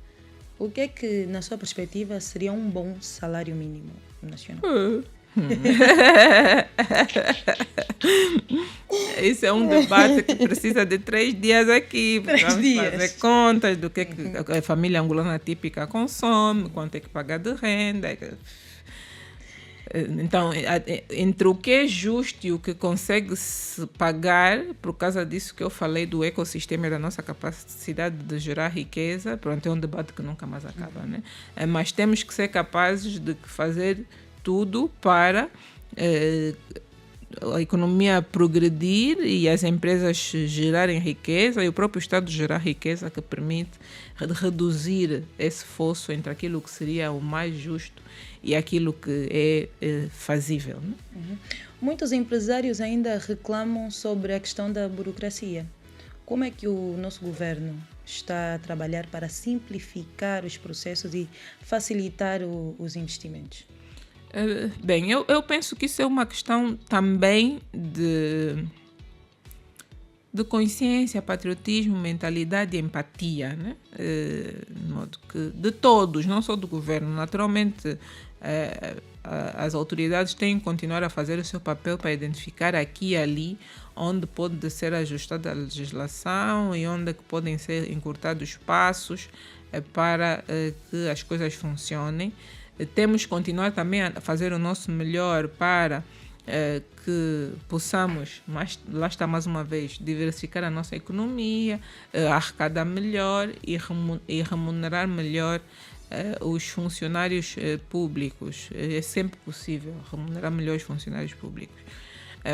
o que é que, na sua perspectiva, seria um bom salário mínimo nacional? Isso é um debate que precisa de 3 dias aqui. 3 dias. Fazer contas do que a família angolana típica consome, quanto é que paga de renda. Então, entre o que é justo e o que consegue se pagar, por causa disso que eu falei do ecossistema e da nossa capacidade de gerar riqueza, pronto, é um debate que nunca mais acaba, né? Mas temos que ser capazes de fazer tudo para a economia progredir e as empresas gerarem riqueza e o próprio Estado gerar riqueza que permite reduzir esse fosso entre aquilo que seria o mais justo e aquilo que é fazível. Né? Uhum. Muitos empresários ainda reclamam sobre a questão da burocracia. Como é que o nosso governo está a trabalhar para simplificar os processos e facilitar os investimentos? Bem, eu penso que isso é uma questão também de consciência, patriotismo, mentalidade e empatia, né? De modo que de todos, não só do governo. Naturalmente, as autoridades têm que continuar a fazer o seu papel para identificar aqui e ali onde pode ser ajustada a legislação e onde podem ser encurtados passos para que as coisas funcionem. Temos que continuar também a fazer o nosso melhor para que possamos, lá está mais uma vez, diversificar a nossa economia, arrecadar melhor e remunerar melhor os funcionários públicos. É sempre possível remunerar melhor os funcionários públicos.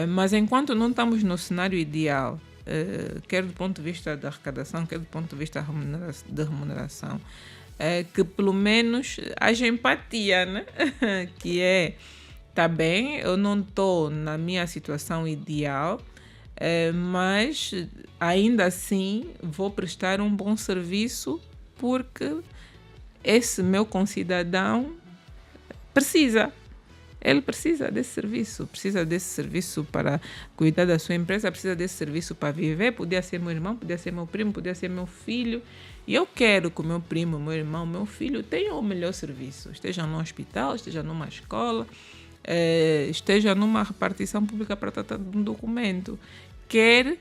Mas enquanto não estamos no cenário ideal, quer do ponto de vista da arrecadação, quer do ponto de vista da remuneração, que pelo menos haja empatia, né? Que tá bem, eu não estou na minha situação ideal, mas ainda assim vou prestar um bom serviço porque esse meu concidadão ele precisa desse serviço para cuidar da sua empresa, precisa desse serviço para viver. Podia ser meu irmão, podia ser meu primo, podia ser meu filho. E eu quero que o meu primo, meu irmão, meu filho tenham o melhor serviço. Esteja num hospital, esteja numa escola, esteja numa repartição pública para tratar de um documento. Quer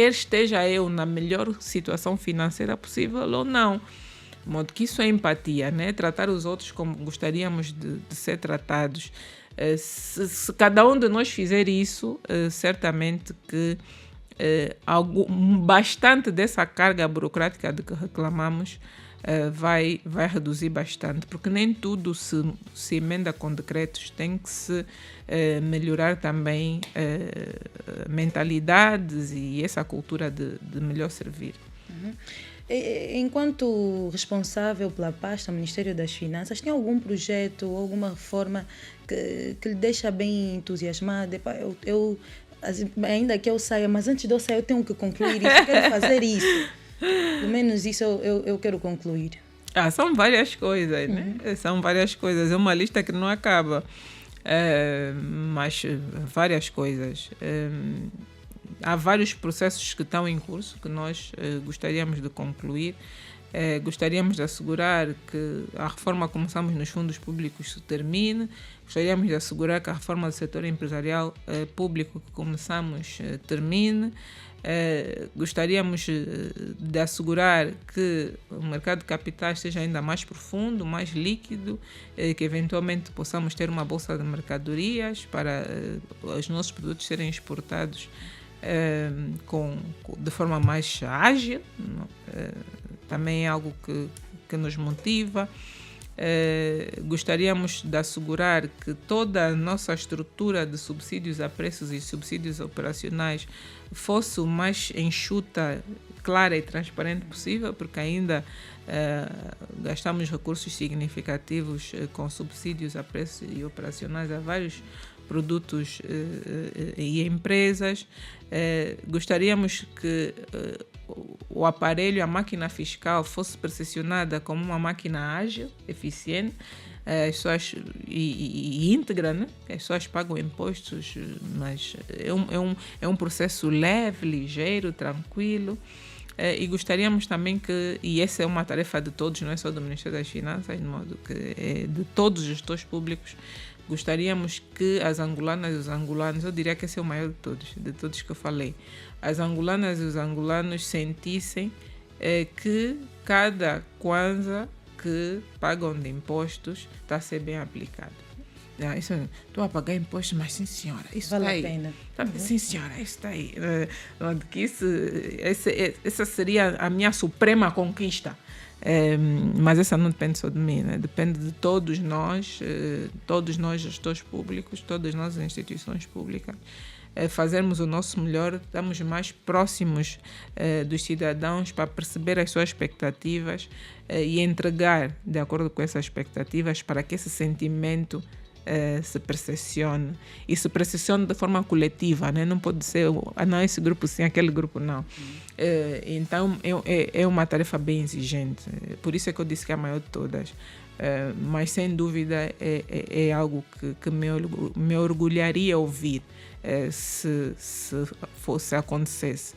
esteja eu na melhor situação financeira possível ou não. De modo que isso é empatia, né? Tratar os outros como gostaríamos de ser tratados. Se cada um de nós fizer isso, certamente que bastante dessa carga burocrática de que reclamamos vai reduzir bastante, porque nem tudo se emenda com decretos, tem que se melhorar também mentalidades e essa cultura de melhor servir. Uhum. Enquanto responsável pela pasta do Ministério das Finanças, tem algum projeto ou alguma reforma que lhe deixa bem entusiasmada? Ainda que eu saia, mas antes de eu sair eu tenho que concluir isso, eu quero fazer isso. Pelo menos isso eu quero concluir. São várias coisas, né? São várias coisas. É uma lista que não acaba. Mas várias coisas. Há vários processos que estão em curso que nós gostaríamos de concluir. Gostaríamos de assegurar que a reforma que começamos nos fundos públicos se termine. Gostaríamos de assegurar que a reforma do setor empresarial público que começamos termine. Gostaríamos de assegurar que o mercado de capitais seja ainda mais profundo, mais líquido, que eventualmente possamos ter uma bolsa de mercadorias para os nossos produtos serem exportados de forma mais ágil. Também é algo que nos motiva. Gostaríamos de assegurar que toda a nossa estrutura de subsídios a preços e subsídios operacionais fosse o mais enxuta, clara e transparente possível, porque ainda gastamos recursos significativos com subsídios a preços e operacionais a vários produtos e empresas. Gostaríamos que o aparelho, a máquina fiscal, fosse percepcionada como uma máquina ágil, eficiente, e íntegra, né? As pessoas pagam impostos, mas é um processo leve, ligeiro, tranquilo. E gostaríamos também que, e essa é uma tarefa de todos, não é só do Ministério das Finanças, de modo que é de todos os gestores públicos, gostaríamos que as angolanas e os angolanos, eu diria que esse é o maior de todos que eu falei, as angolanas e os angolanos sentissem que cada kwanza que pagam de impostos está a ser bem aplicado. Estou a pagar impostos, mas sim senhora, isso vale está aí. A pena. Sim senhora, isso está aí. Que essa seria a minha suprema conquista. Mas essa não depende só de mim, né? Depende de todos nós gestores públicos, todas nós instituições públicas, fazermos o nosso melhor, estamos mais próximos dos cidadãos para perceber as suas expectativas e entregar de acordo com essas expectativas para que esse sentimento se percepcione e se percepcione de forma coletiva, né? Não pode ser não, esse grupo sim, aquele grupo não. Então é uma tarefa bem exigente, por isso é que eu disse que é a maior de todas, mas sem dúvida é algo que me orgulharia ouvir se acontecesse.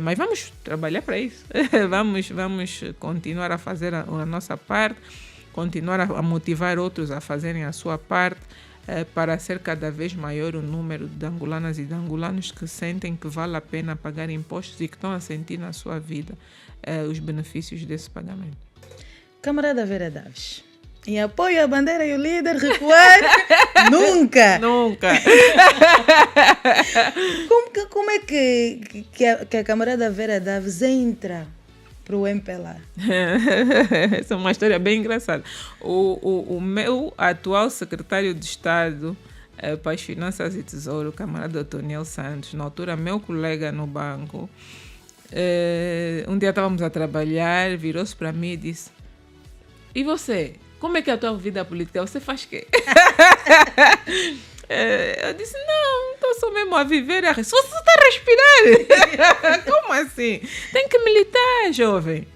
Mas vamos trabalhar para isso. vamos continuar a fazer a nossa parte, continuar a motivar outros a fazerem a sua parte, para ser cada vez maior o número de angolanas e de angolanos que sentem que vale a pena pagar impostos e que estão a sentir na sua vida os benefícios desse pagamento. Camarada Vera Daves, em apoio à bandeira e o líder, recuar nunca! Nunca! Como é que a camarada Vera Daves entra para o MPLA? Essa é uma história bem engraçada. O meu atual secretário de Estado para as Finanças e Tesouro, o camarada Otoniel Santos, na altura meu colega no banco, um dia estávamos a trabalhar, virou-se para mim e disse: "E você? Como é que é a tua vida política? Você faz quê?" Eu disse: "Não, estou só mesmo a viver a... Você está a respirar?" "Como assim?" "Tem que militar, jovem."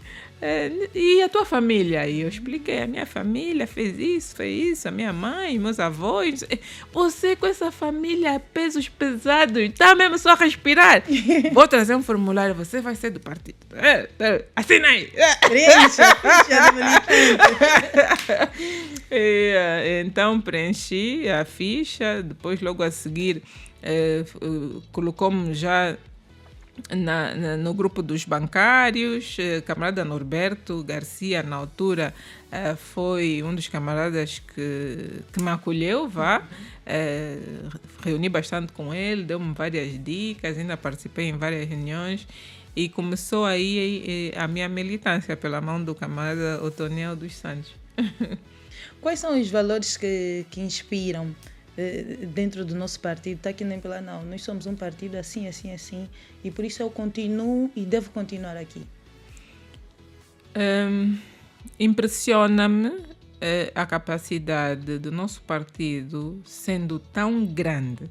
"E a tua família?" E eu expliquei: a minha família fez isso, a minha mãe, meus avós. "Você com essa família, pesos pesados, está mesmo só a respirar?" "Vou trazer um formulário, você vai ser do partido." "Assina aí." Preencha do militante. Então preenchi a ficha, depois logo a seguir colocou-me já no grupo dos bancários. Camarada Norberto Garcia, na altura, foi um dos camaradas que me acolheu, reuni bastante com ele, deu-me várias dicas, ainda participei em várias reuniões e começou aí a minha militância pela mão do camarada Otoniel dos Santos. Quais são os valores que inspiram dentro do nosso partido? Está aqui no MPLA, não, nós somos um partido assim, assim, assim, e por isso eu continuo e devo continuar aqui. Impressiona-me a capacidade do nosso partido, sendo tão grande,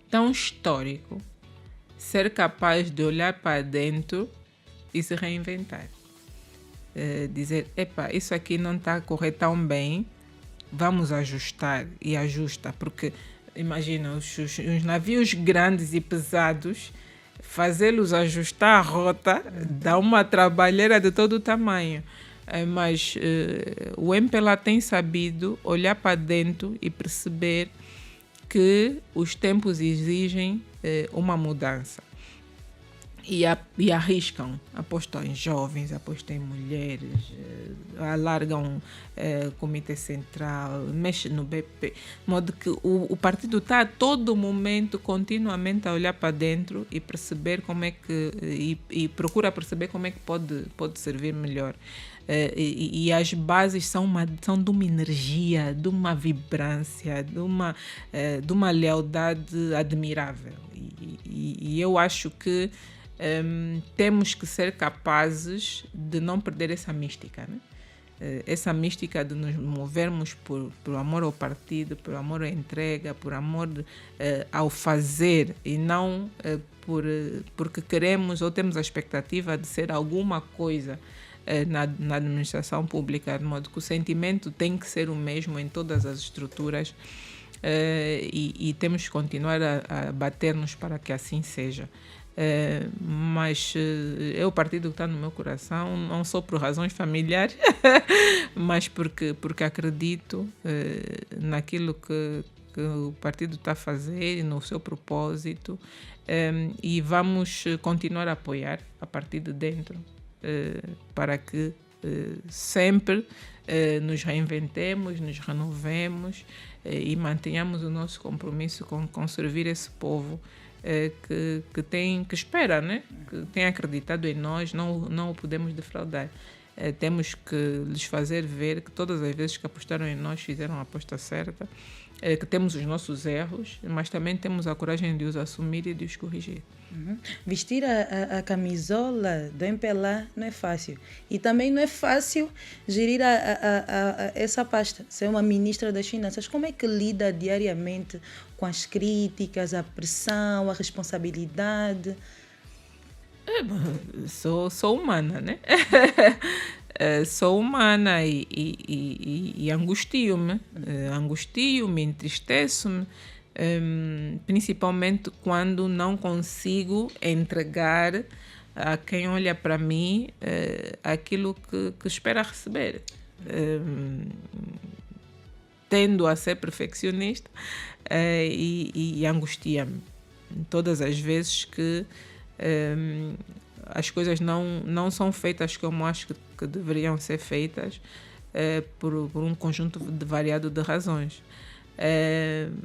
tão histórico, ser capaz de olhar para dentro e se reinventar. Dizer, isso aqui não está a correr tão bem, vamos ajustar, e ajusta, porque imagina, os navios grandes e pesados, fazê-los ajustar a rota dá uma trabalheira de todo o tamanho. Mas o MPLA tem sabido olhar para dentro e perceber que os tempos exigem uma mudança. E arriscam, apostam em jovens, apostam em mulheres, alargam o Comitê Central, mexem no BP, de modo que o partido está a todo momento, continuamente, a olhar para dentro e perceber como é que, e procura perceber como é que pode servir melhor. E as bases são de uma energia, de uma vibrância, de uma lealdade admirável. E eu acho que temos que ser capazes de não perder essa mística, né? Essa mística de nos movermos por amor ao partido, por amor à entrega, por amor ao fazer, e não porque queremos ou temos a expectativa de ser alguma coisa na administração pública, de modo que o sentimento tem que ser o mesmo em todas as estruturas, e temos que continuar a bater-nos para que assim seja. Mas é o partido que está no meu coração, não só por razões familiares, mas porque acredito naquilo que o partido está a fazer, no seu propósito, e vamos continuar a apoiar a partir de dentro, para que sempre nos reinventemos, nos renovemos e mantenhamos o nosso compromisso com servir esse povo que espera, né? Que tem acreditado em nós, não o podemos defraudar. Temos que lhes fazer ver que todas as vezes que apostaram em nós fizeram a aposta certa, que temos os nossos erros, mas também temos a coragem de os assumir e de os corrigir. Vestir a camisola do MPLA não é fácil. E também não é fácil gerir essa pasta, ser uma ministra das Finanças. Como é que lida diariamente com as críticas, a pressão, a responsabilidade? Sou humana, né? Sou humana e angustio-me, entristeço-me, principalmente quando não consigo entregar a quem olha para mim aquilo que espera receber. Tendo a ser perfeccionista e angustia-me todas as vezes que as coisas não são feitas como acho que deveriam ser feitas, por um conjunto variado de razões.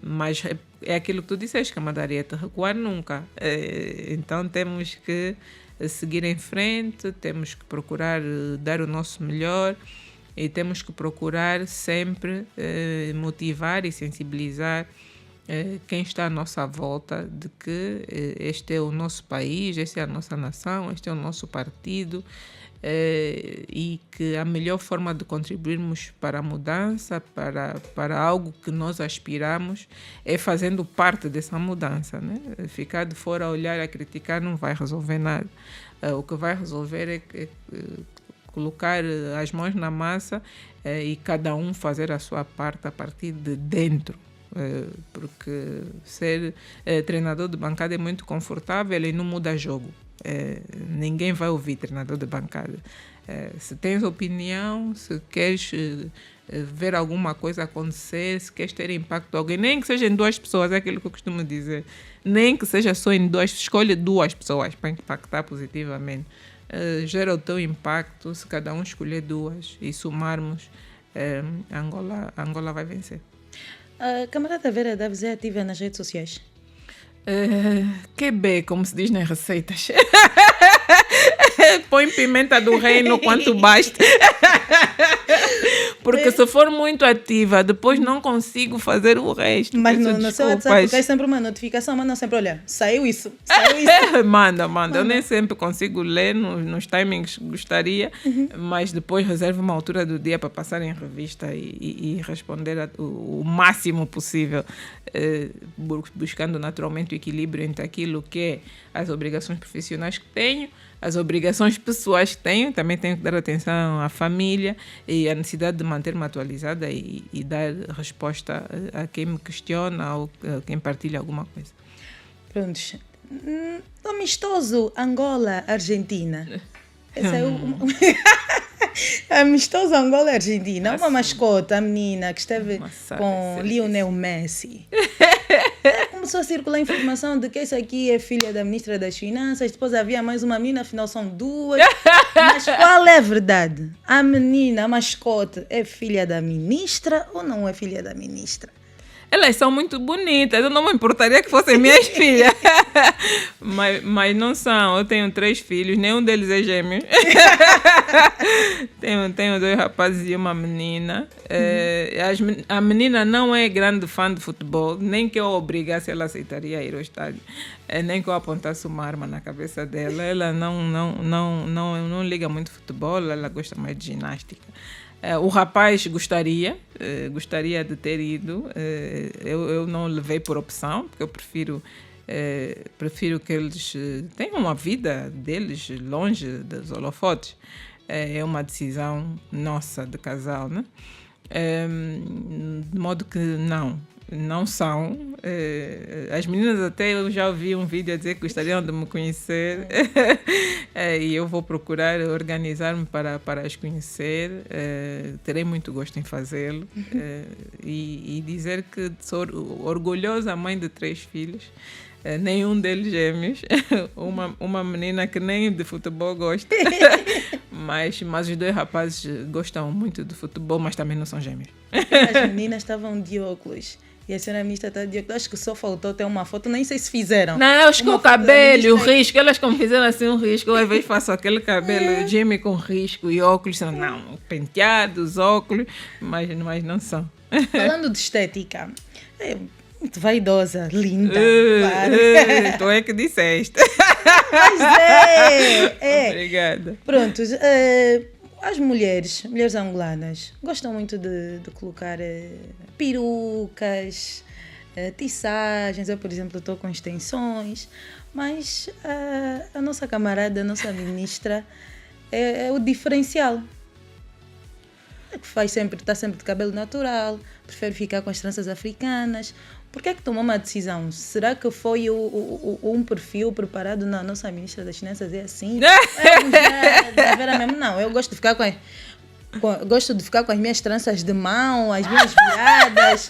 Mas é aquilo que tu disseste, que a Madarieta recuar nunca. Então temos que seguir em frente, temos que procurar dar o nosso melhor e temos que procurar sempre motivar e sensibilizar quem está à nossa volta de que este é o nosso país, esta é a nossa nação, este é o nosso partido, e que a melhor forma de contribuirmos para a mudança, para algo que nós aspiramos, é fazendo parte dessa mudança, né? Ficar de fora a olhar, a criticar, não vai resolver nada. O que vai resolver é colocar as mãos na massa e cada um fazer a sua parte a partir de dentro. Porque ser treinador de bancada é muito confortável e não muda jogo. Ninguém vai ouvir treinador de bancada. Se tens opinião, se queres ver alguma coisa acontecer, se queres ter impacto em alguém, nem que seja em 2 pessoas, é aquilo que eu costumo dizer, nem que seja só em 2, escolhe 2 pessoas para impactar positivamente. Gera o teu impacto, se cada um escolher 2 e somarmos, Angola vai vencer. Camarada Vera Daves é ativa nas redes sociais? QB, como se diz nas receitas. Põe pimenta do reino quanto basta. Porque se for muito ativa, depois não consigo fazer o resto. Mas no seu WhatsApp cai sempre uma notificação, mas não sempre olhar. Saiu isso. Manda. Eu nem sempre consigo ler nos timings que gostaria, mas depois reservo uma altura do dia para passar em revista e responder o máximo possível, buscando naturalmente o equilíbrio entre aquilo que é as obrigações profissionais que tenho, as obrigações pessoais que tenho, também tenho que dar atenção à família e a necessidade de manter-me atualizada e dar resposta a quem me questiona ou a quem partilha alguma coisa. Prontos. Amistoso Angola-Argentina. Esse é Amistoso Angola-Argentina. Uma mascota, a menina que esteve com Lionel Messi. Começou a circular a informação de que essa aqui é filha da ministra das Finanças, depois havia mais uma menina, afinal são 2. Mas qual é a verdade? A menina, a mascote, é filha da ministra ou não é filha da ministra? Elas são muito bonitas, eu não me importaria que fossem minhas filhas. Mas não são. Eu tenho 3 filhos, nenhum deles é gêmeo. tenho 2 rapazes e uma menina. A menina não é grande fã de futebol, nem que eu obrigasse, ela aceitaria ir ao estádio. Nem que eu apontasse uma arma na cabeça dela. Ela não liga muito futebol, ela gosta mais de ginástica. O rapaz gostaria de ter ido. Eu não levei por opção, porque eu prefiro que eles tenham uma vida deles longe dos holofotes. É uma decisão nossa de casal, né? De modo que não são. As meninas até eu já ouvi um vídeo a dizer que gostariam de me conhecer. E eu vou procurar organizar-me para as conhecer. Terei muito gosto em fazê-lo. E dizer que sou orgulhosa mãe de 3 filhos. Nenhum deles gêmeos. Uma menina que nem de futebol gosta. Mas os 2 rapazes gostam muito de futebol, mas também não são gêmeos. As meninas estavam de óculos. E a senhora ministra está de óculos. Acho que só faltou ter uma foto, nem sei se fizeram. Não, acho que o cabelo, o risco, elas como fizeram assim um risco, eu às vezes faço aquele cabelo Jimmy com risco e óculos, não, penteados, óculos, mas não são. Falando de estética, muito vaidosa, linda. Tu é que disseste. Mas Obrigada. Pronto, as mulheres angolanas gostam muito de colocar perucas, tiçagens. Eu, por exemplo, estou com extensões, mas a nossa camarada, a nossa ministra, é o diferencial. Está sempre de cabelo natural, prefere ficar com as tranças africanas. Por que é que tomou uma decisão? Será que foi um perfil preparado na nossa ministra das Finanças? É assim? Não, eu gosto de ficar com as minhas tranças de mão, as minhas viradas.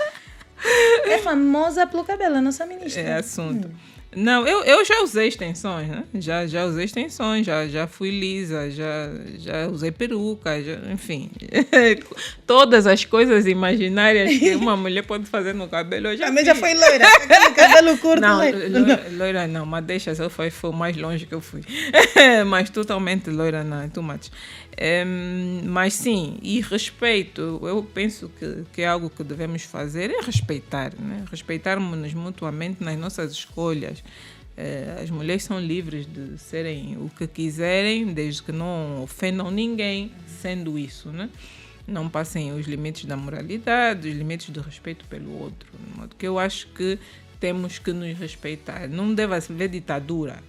É famosa pelo cabelo, a nossa ministra. É assunto. Não, eu já usei extensões, né? Já usei extensões, já fui lisa, já usei peruca, enfim. Todas as coisas imaginárias que uma mulher pode fazer no cabelo, eu já também já foi loira, aquele cabelo curto. Não, loira não, mas deixa, foi o mais longe que eu fui. Mas totalmente loira não, é too much. Mas sim, e respeito, eu penso que é algo que devemos fazer, é respeitar, né? Respeitarmos-nos mutuamente nas nossas escolhas. As mulheres são livres de serem o que quiserem, desde que não ofendam ninguém, sendo isso, né? Não passem os limites da moralidade, os limites do respeito pelo outro. De modo que eu acho que temos que nos respeitar. Não deve haver ditadura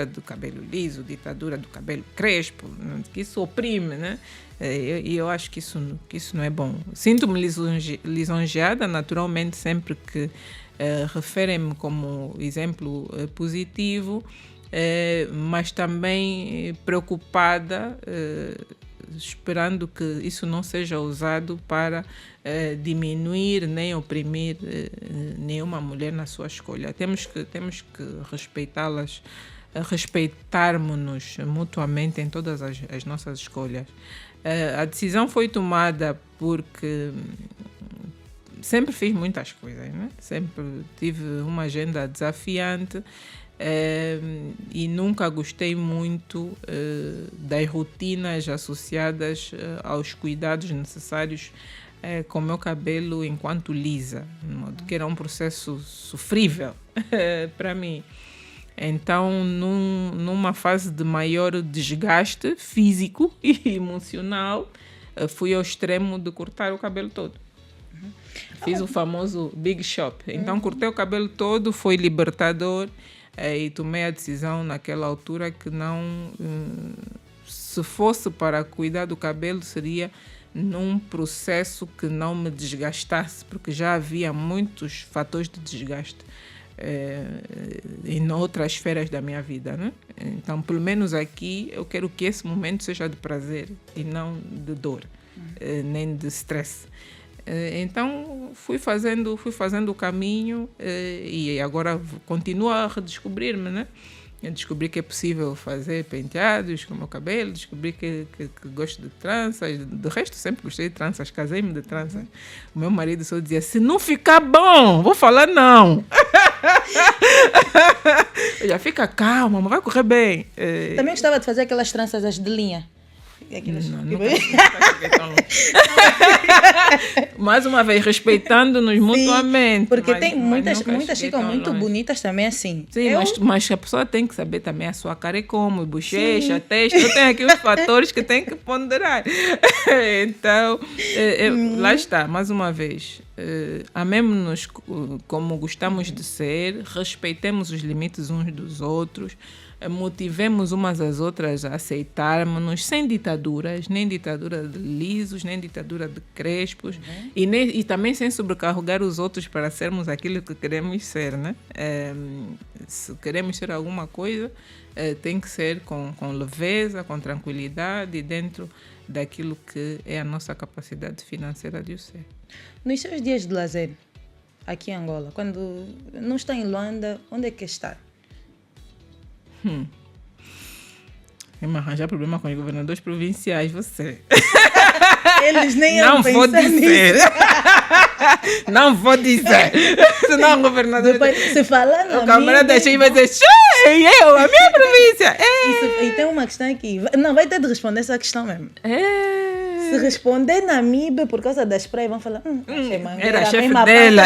do cabelo liso, ditadura do cabelo crespo, que isso oprime, né? E eu acho que isso não é bom. Sinto-me lisonjeada, naturalmente, sempre que referem-me como exemplo positivo, mas também preocupada, esperando que isso não seja usado para diminuir nem oprimir nenhuma mulher na sua escolha. Temos que respeitá-las, respeitarmos-nos mutuamente em todas as nossas escolhas. A decisão foi tomada porque sempre fiz muitas coisas, né? Sempre tive uma agenda desafiante. E nunca gostei muito das rotinas associadas aos cuidados necessários com o meu cabelo enquanto lisa, de modo que era um processo sofrível para mim. Então, numa fase de maior desgaste físico e emocional, fui ao extremo de cortar o cabelo todo. Fiz o famoso Big Shop. Então, cortei o cabelo todo, foi libertador. E tomei a decisão naquela altura que não, se fosse para cuidar do cabelo, seria num processo que não me desgastasse, porque já havia muitos fatores de desgaste em outras esferas da minha vida, né? Então, pelo menos aqui, eu quero que esse momento seja de prazer e não de dor, nem de stress. Então fui fazendo o caminho e agora continuo a redescobrir-me, né? Eu descobri que é possível fazer penteados com o meu cabelo, descobri que gosto de tranças. De resto, sempre gostei de tranças, casei-me de tranças. O meu marido só dizia, se não ficar bom, vou falar não. Já fica calma, mas vai correr bem. Também gostava de fazer aquelas tranças de linha. Não, nunca cheguei tão longe. Mais uma vez, respeitando-nos mutuamente. Porque tem muitas ficam muito bonitas também assim. Sim, mas a pessoa tem que saber também a sua cara é como, bochecha, testa. Eu tenho aqui os fatores que tem que ponderar. Então, lá está, mais uma vez. Amemos-nos como gostamos de ser, respeitemos os limites uns dos outros, motivemos umas às outras a aceitarmos-nos sem ditaduras, nem ditadura de lisos, nem ditadura de crespos, e também sem sobrecarregar os outros para sermos aquilo que queremos ser, né? Se queremos ser alguma coisa, tem que ser com leveza, com tranquilidade e dentro daquilo que é a nossa capacidade financeira de o ser. Nos seus dias de lazer, aqui em Angola, quando não está em Luanda, onde é que está? Vai arranjar problema com os governadores provinciais, você. Eles nem não vou dizer. Não vou dizer. Senão o governador... Depois, se falar na o camarada deixa e vai dizer, eu, a minha província. E tem uma questão aqui. Não, vai ter de responder essa questão mesmo. Se responder na MIB por causa das praias, vão falar, era a chefe dela.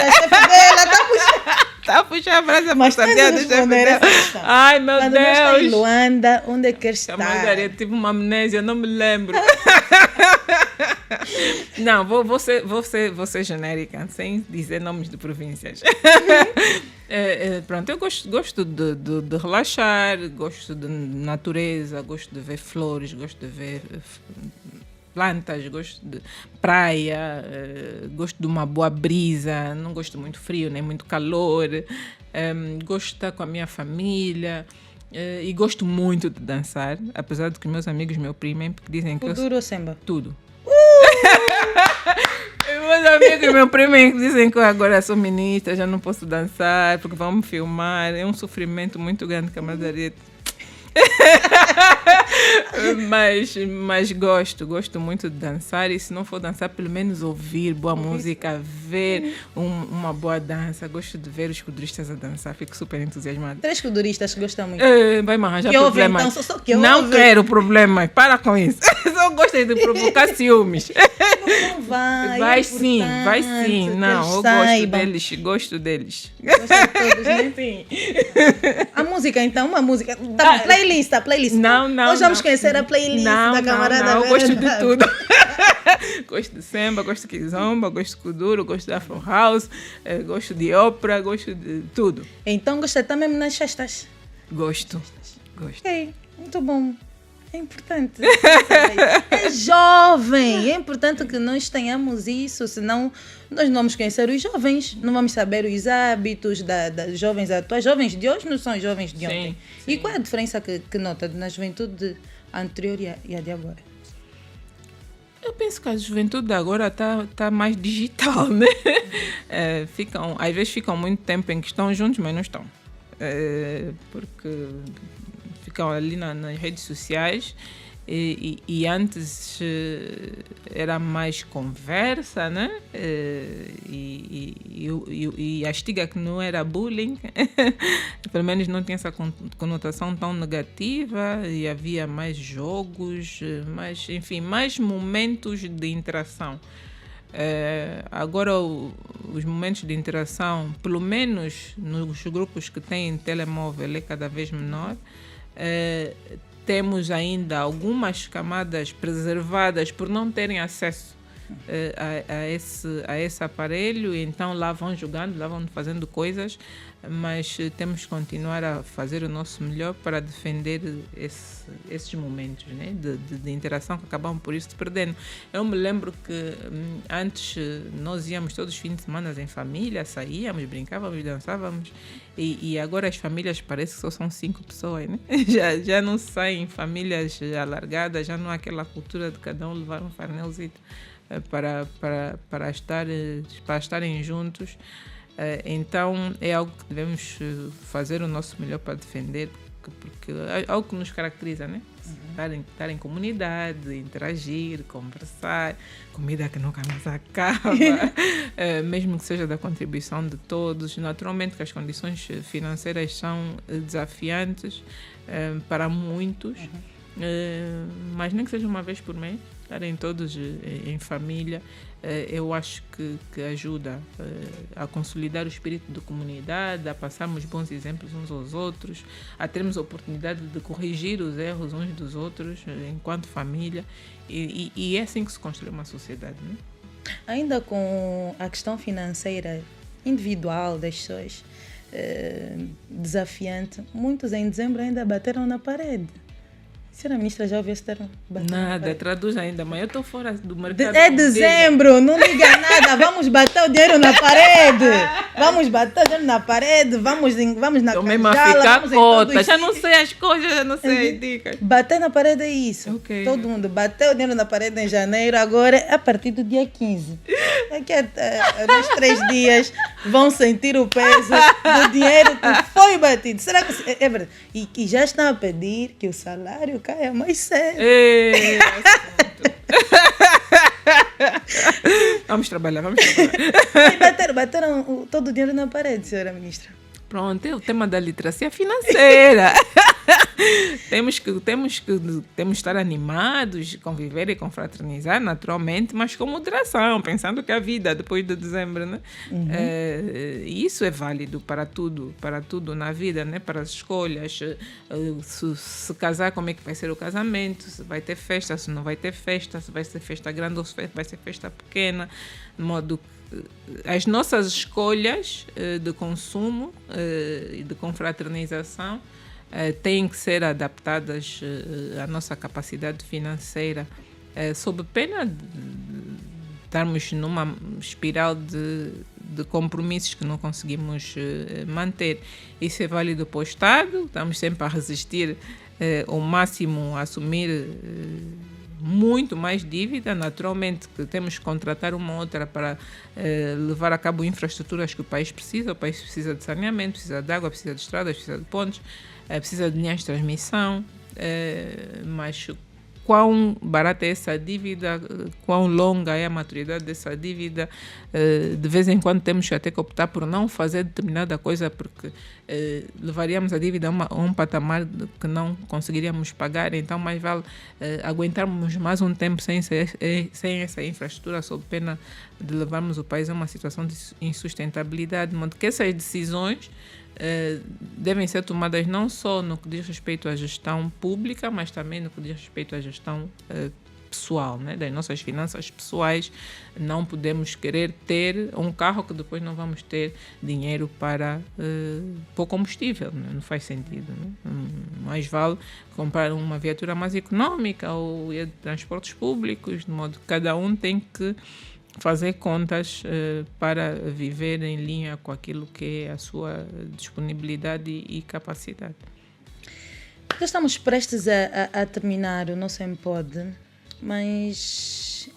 Está a puxar a brasa mas tem de responder essa questão. Ai, meu Quando Deus. Quando não está em Luanda, onde é que está? Eu tive uma amnésia, não me lembro. Não, vou ser genérica, sem dizer nomes de províncias. Pronto, eu gosto de relaxar, gosto de natureza, gosto de ver flores, gosto de ver plantas, gosto de praia, gosto de uma boa brisa, não gosto muito frio nem muito calor, gosto de estar com a minha família e gosto muito de dançar, apesar de que meus amigos me oprimem porque dizem que Kuduro ou Semba? Tudo. Meus amigos me oprimem, dizem que eu agora sou ministra, já não posso dançar porque vão me filmar, é um sofrimento muito grande que a Margarida. mas gosto muito de dançar, e se não for dançar, pelo menos ouvir boa música, ver uma boa dança. Gosto de ver os kuduristas a dançar, fico super entusiasmada. 3 kuduristas que gostam muito. Vai me arranjar problema. Então, só que não quero problema, para com isso. Só gosto de provocar ciúmes. Não vai. Vai sim. Não, eu gosto deles. Gosto de todos, né? Sim. A música, então, uma música. Tá, playlist. Não. Hoje vamos conhecer a playlist da camarada. Não, eu gosto de tudo. Gosto de samba, gosto de kizomba, gosto de kuduro, gosto de afro house, gosto de ópera, gosto de tudo. Então gosta também nas festas? Gosto. Ok, muito bom. É importante. É jovem. É importante que nós tenhamos isso, senão nós não vamos conhecer os jovens, não vamos saber os hábitos das jovens atuais. Jovens de hoje não são jovens de ontem. Sim. E qual é a diferença que nota na juventude anterior e a de agora? Eu penso que a juventude de agora tá mais digital, né? Às vezes ficam muito tempo em que estão juntos, mas não estão. Porque ficam ali nas redes sociais e antes era mais conversa, né? E a estiga que não era bullying, pelo menos não tinha essa conotação tão negativa e havia mais jogos, mais momentos de interação. Agora os momentos de interação, pelo menos nos grupos que têm telemóvel, é cada vez menor. Temos ainda algumas camadas preservadas por não terem acesso a esse aparelho, então lá vão jogando, lá vão fazendo coisas, mas temos que continuar a fazer o nosso melhor para defender esses momentos, né, de interação que acabamos por isso perdendo. Eu me lembro que antes nós íamos todos os fins de semana em família, saíamos, brincávamos, dançávamos, e agora as famílias parece que só são 5 pessoas, né? Já não saem famílias alargadas, já não há aquela cultura de cada um levar um farnelzito para estarem juntos. Então é algo que devemos fazer o nosso melhor para defender, porque é algo que nos caracteriza, né? Estar em comunidade, interagir, conversar, comida que nunca mais acaba, mesmo que seja da contribuição de todos. Naturalmente que as condições financeiras são desafiantes para muitos, mas nem que seja uma vez por mês, estarem todos em família, eu acho que ajuda a consolidar o espírito de comunidade, a passarmos bons exemplos uns aos outros, a termos a oportunidade de corrigir os erros uns dos outros enquanto família, e é assim que se constrói uma sociedade, né? Ainda com a questão financeira individual das pessoas, desafiante, muitos em dezembro ainda bateram na parede. A senhora ministra já ouviu esse termo? Nada, traduz ainda, mas eu estou fora do mercado. É dezembro, não liga nada, vamos bater o dinheiro na parede. Vamos bater o dinheiro na parede, vamos na Estou mesmo a ficar cota, já não sei as coisas, já não sei as dicas. Bater na parede é isso. Okay. Todo mundo bateu o dinheiro na parede em janeiro, agora é a partir do dia 15. Daqui a 2, 3 dias vão sentir o peso do dinheiro que foi batido. Será que é verdade? E já estão a pedir que o salário caia mais cedo. Vamos trabalhar. E bateram todo o dinheiro na parede, senhora ministra. Pronto, é o tema da literacia financeira. Temos que estar animados, conviver e confraternizar naturalmente, mas com moderação, pensando que a vida depois de dezembro, né? Isso é válido para tudo na vida, né? Para as escolhas, se casar, como é que vai ser o casamento, se vai ter festa, se não vai ter festa, se vai ser festa grande ou se vai ser festa pequena, de modo que as nossas escolhas de consumo e de confraternização têm que ser adaptadas à nossa capacidade financeira, sob pena de estarmos numa espiral de compromissos que não conseguimos manter. Isso é válido para o Estado, estamos sempre a resistir ao máximo a assumir muito mais dívida, naturalmente que temos que contratar uma outra para levar a cabo infraestruturas que o país precisa de saneamento, precisa de água, precisa de estradas, precisa de pontes, precisa de linhas de transmissão, mas quão barata é essa dívida, quão longa é a maturidade dessa dívida, de vez em quando temos até que optar por não fazer determinada coisa porque levaríamos a dívida a um patamar que não conseguiríamos pagar, então mais vale aguentarmos mais um tempo sem essa infraestrutura, sob pena de levarmos o país a uma situação de insustentabilidade, de modo que essas decisões devem ser tomadas não só no que diz respeito à gestão pública, mas também no que diz respeito à gestão pessoal, né? Das nossas finanças pessoais. Não podemos querer ter um carro que depois não vamos ter dinheiro para pôr combustível, né? Não faz sentido, né? Mais vale comprar uma viatura mais econômica ou ir de transportes públicos, de modo que cada um tem que fazer contas para viver em linha com aquilo que é a sua disponibilidade e capacidade. Já estamos prestes a terminar o nosso M-Pod, mas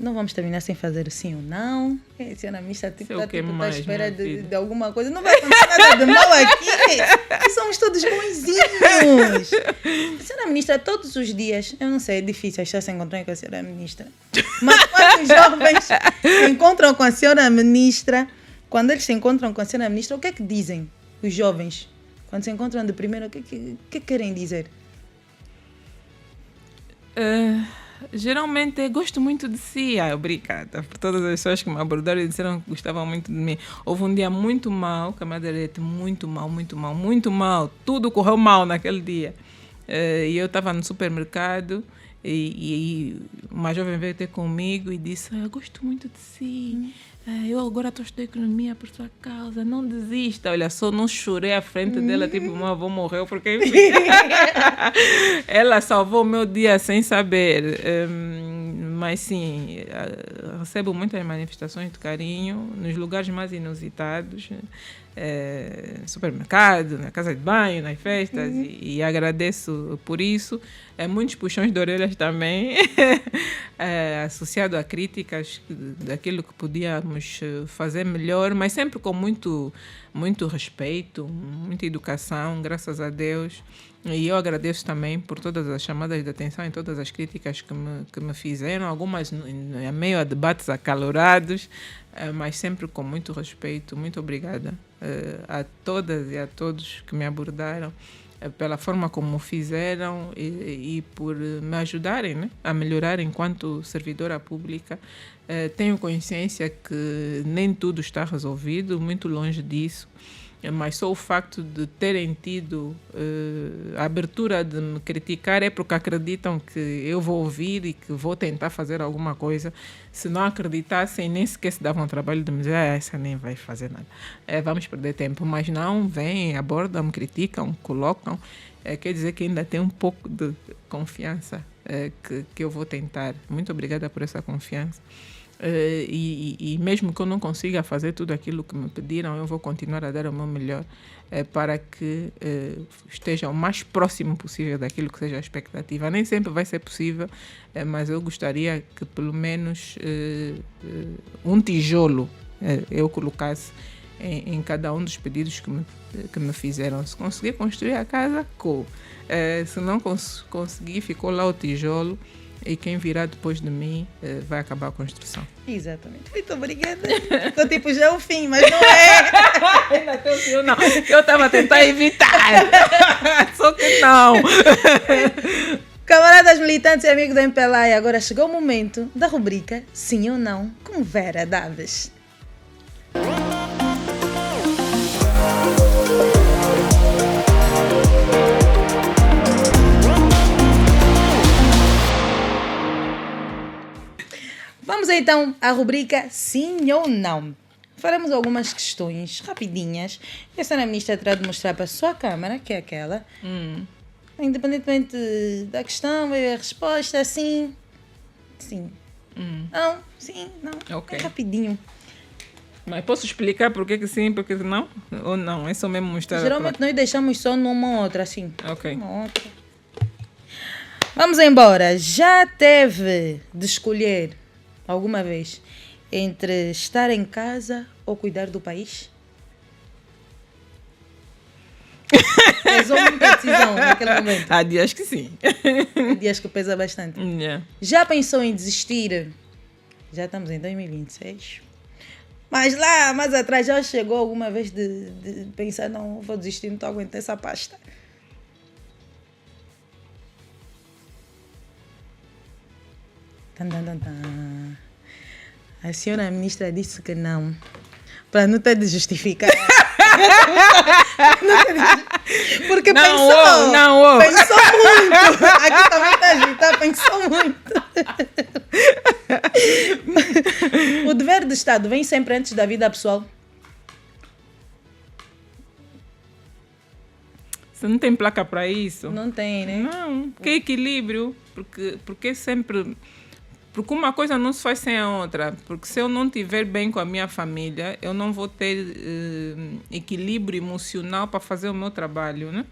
não vamos terminar sem fazer o sim ou não. A senhora ministra está à espera de alguma coisa. Não vai acontecer nada de mal aqui. Somos todos bonzinhos. A senhora ministra, todos os dias, eu não sei, é difícil achar se encontrar com a senhora ministra. Mas quando os jovens se encontram com a senhora ministra, quando eles se encontram com a senhora ministra, o que é que dizem os jovens? Quando se encontram de primeiro, o que querem dizer? Geralmente, gosto muito de si. Obrigada por todas as pessoas que me abordaram e disseram que gostavam muito de mim. Houve um dia muito mal, Camadarete, muito mal. Tudo correu mal naquele dia. E eu estava no supermercado e uma jovem veio ter comigo e disse: eu gosto muito de si. Eu agora estou estudando economia por sua causa, não desista. Olha, só não chorei à frente dela, tipo, meu avô morreu, porque ela salvou o meu dia sem saber. Mas sim, recebo muitas manifestações de carinho nos lugares mais inusitados, supermercado, na casa de banho, nas festas, e agradeço por isso. Muitos puxões de orelhas também, associado a críticas daquilo que podíamos fazer melhor, mas sempre com muito respeito, muita educação, graças a Deus. E eu agradeço também por todas as chamadas de atenção e todas as críticas que me fizeram, algumas em meio a debates acalorados, mas sempre com muito respeito. Muito obrigada a todas e a todos que me abordaram, pela forma como fizeram e por me ajudarem, né, a melhorar enquanto servidora pública. Tenho consciência que nem tudo está resolvido, muito longe disso, mas só o facto de terem tido a abertura de me criticar é porque acreditam que eu vou ouvir e que vou tentar fazer alguma coisa. Se não acreditassem, nem sequer se davam o trabalho de me dizer: essa nem vai fazer nada, vamos perder tempo. Mas não, vêm, abordam, me criticam, colocam. Quer dizer que ainda tem um pouco de confiança que eu vou tentar. Muito obrigada por essa confiança. E mesmo que eu não consiga fazer tudo aquilo que me pediram, eu vou continuar a dar o meu melhor para que esteja o mais próximo possível daquilo que seja a expectativa. Nem sempre vai ser possível, mas eu gostaria que pelo menos um tijolo eu colocasse em cada um dos pedidos que me fizeram. Se conseguir construir a casa, se não conseguir, ficou lá o tijolo. E quem virá depois de mim vai acabar a construção. Exatamente. Muito obrigada. Então, tipo, já é o fim, mas não é. Ainda tem o fim, não. Eu estava a tentar evitar. Só que não. Camaradas militantes e amigos da MPLA, agora chegou o momento da rubrica Sim ou Não com Vera Daves. Vamos então à rubrica Sim ou Não. Faremos algumas questões rapidinhas e a senhora ministra terá de mostrar para a sua câmara, que é aquela. Independentemente da questão, vai ver a resposta: sim, sim, não, sim, não. Okay. É rapidinho. Mas posso explicar por que sim, por que não? Ou não? É só mesmo mostrar? Geralmente nós deixamos só numa outra, assim. Ok. Uma outra. Vamos embora. Já teve de escolher alguma vez entre estar em casa ou cuidar do país? Pesou muita decisão naquele momento. Há dias que sim. Há dias que pesa bastante. Yeah. Já pensou em desistir? Já estamos em 2026. Mas lá, mais atrás, já chegou alguma vez de pensar: não, vou desistir, não estou aguentando essa pasta? A senhora ministra disse que não, para não ter de justificar. Porque não, pensou não. Pensou muito. Aqui também está agitado, pensou muito. O dever de Estado vem sempre antes da vida pessoal? Você não tem placa para isso? Não tem, né? Não, porque é equilíbrio. Porque sempre... Porque uma coisa não se faz sem a outra. Porque se eu não estiver bem com a minha família, eu não vou ter equilíbrio emocional para fazer o meu trabalho, né?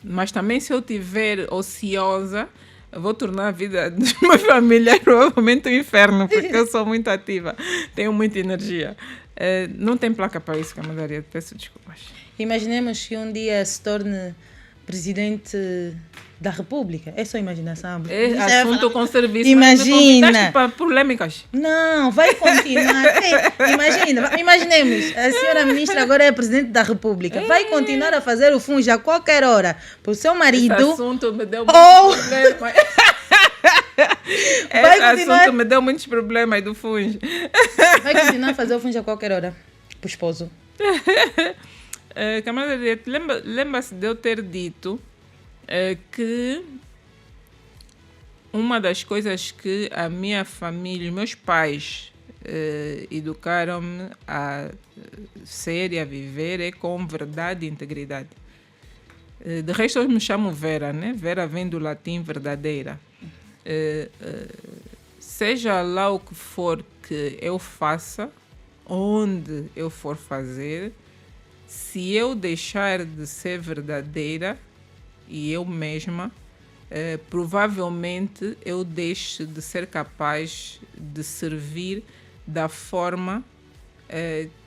Mas também se eu estiver ociosa, eu vou tornar a vida dos meus familiares provavelmente um inferno, porque eu sou muito ativa, tenho muita energia. Não tem placa para isso, Camadaria, peço desculpas. Imaginemos que um dia se torne presidente da República. É só imaginação. É assunto com serviço. Imagina. Mas me para polêmicas. Não, vai continuar. Imaginemos, a senhora ministra agora é presidente da República. Vai continuar a fazer o funge a qualquer hora para o seu marido. Esse assunto me deu muitos problemas. Esse assunto me deu muitos problemas do funge. Vai continuar a fazer o funge a qualquer hora para o esposo. Camarada, lembra-se de eu ter dito que uma das coisas que a minha família, meus pais educaram-me a ser e a viver é com verdade e integridade. De resto, eu me chamo Vera, né? Vera vem do latim verdadeira. Seja lá o que for que eu faça, onde eu for fazer, se eu deixar de ser verdadeira e eu mesma, provavelmente eu deixo de ser capaz de servir da forma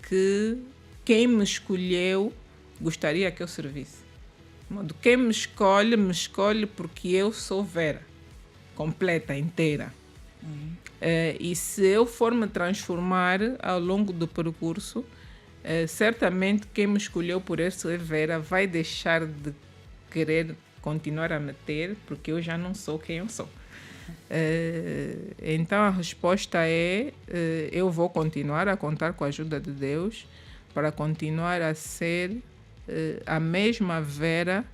que quem me escolheu gostaria que eu servisse. Quem me escolhe porque eu sou Vera, completa, inteira. E se eu for me transformar ao longo do percurso, certamente quem me escolheu por ser Vera vai deixar de querer continuar a me ter, porque eu já não sou quem eu sou. Então a resposta é: eu vou continuar a contar com a ajuda de Deus para continuar a ser a mesma Vera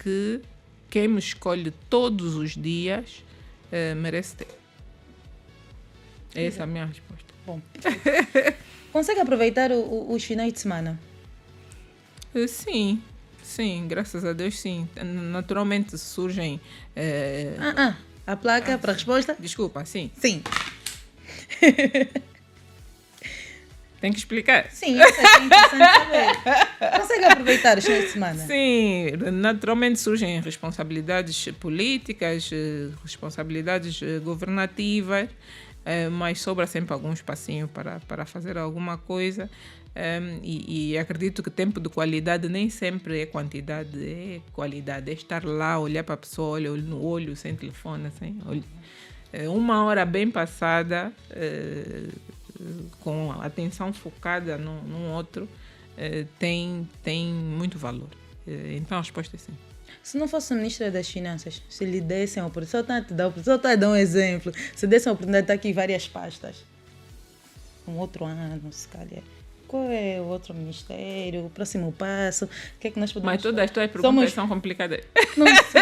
que quem me escolhe todos os dias merece ter. Essa é a minha resposta. Bom. Consegue aproveitar os finais de semana? Sim, graças a Deus sim. Naturalmente surgem... A placa para a resposta? Desculpa, sim. Sim. Tem que explicar. Sim, isso é interessante saber. Consegue aproveitar os finais de semana? Sim, naturalmente surgem responsabilidades políticas, responsabilidades governativas, mas sobra sempre algum espacinho para fazer alguma coisa. E acredito que tempo de qualidade nem sempre é quantidade, é qualidade. É estar lá, olhar para a pessoa, olho no olho, sem telefone, sem olho. Uma hora bem passada, com a atenção focada num outro, tem muito valor. Então a resposta é sim. Se não fosse ministra das Finanças, se lhe dessem a oportunidade, só está a dar um exemplo, se dessem a oportunidade de estar aqui várias pastas, um outro ano, se calhar, qual é o outro ministério, o próximo passo, o que é que nós podemos... Mas todas as tuas perguntas são complicadas. Não são,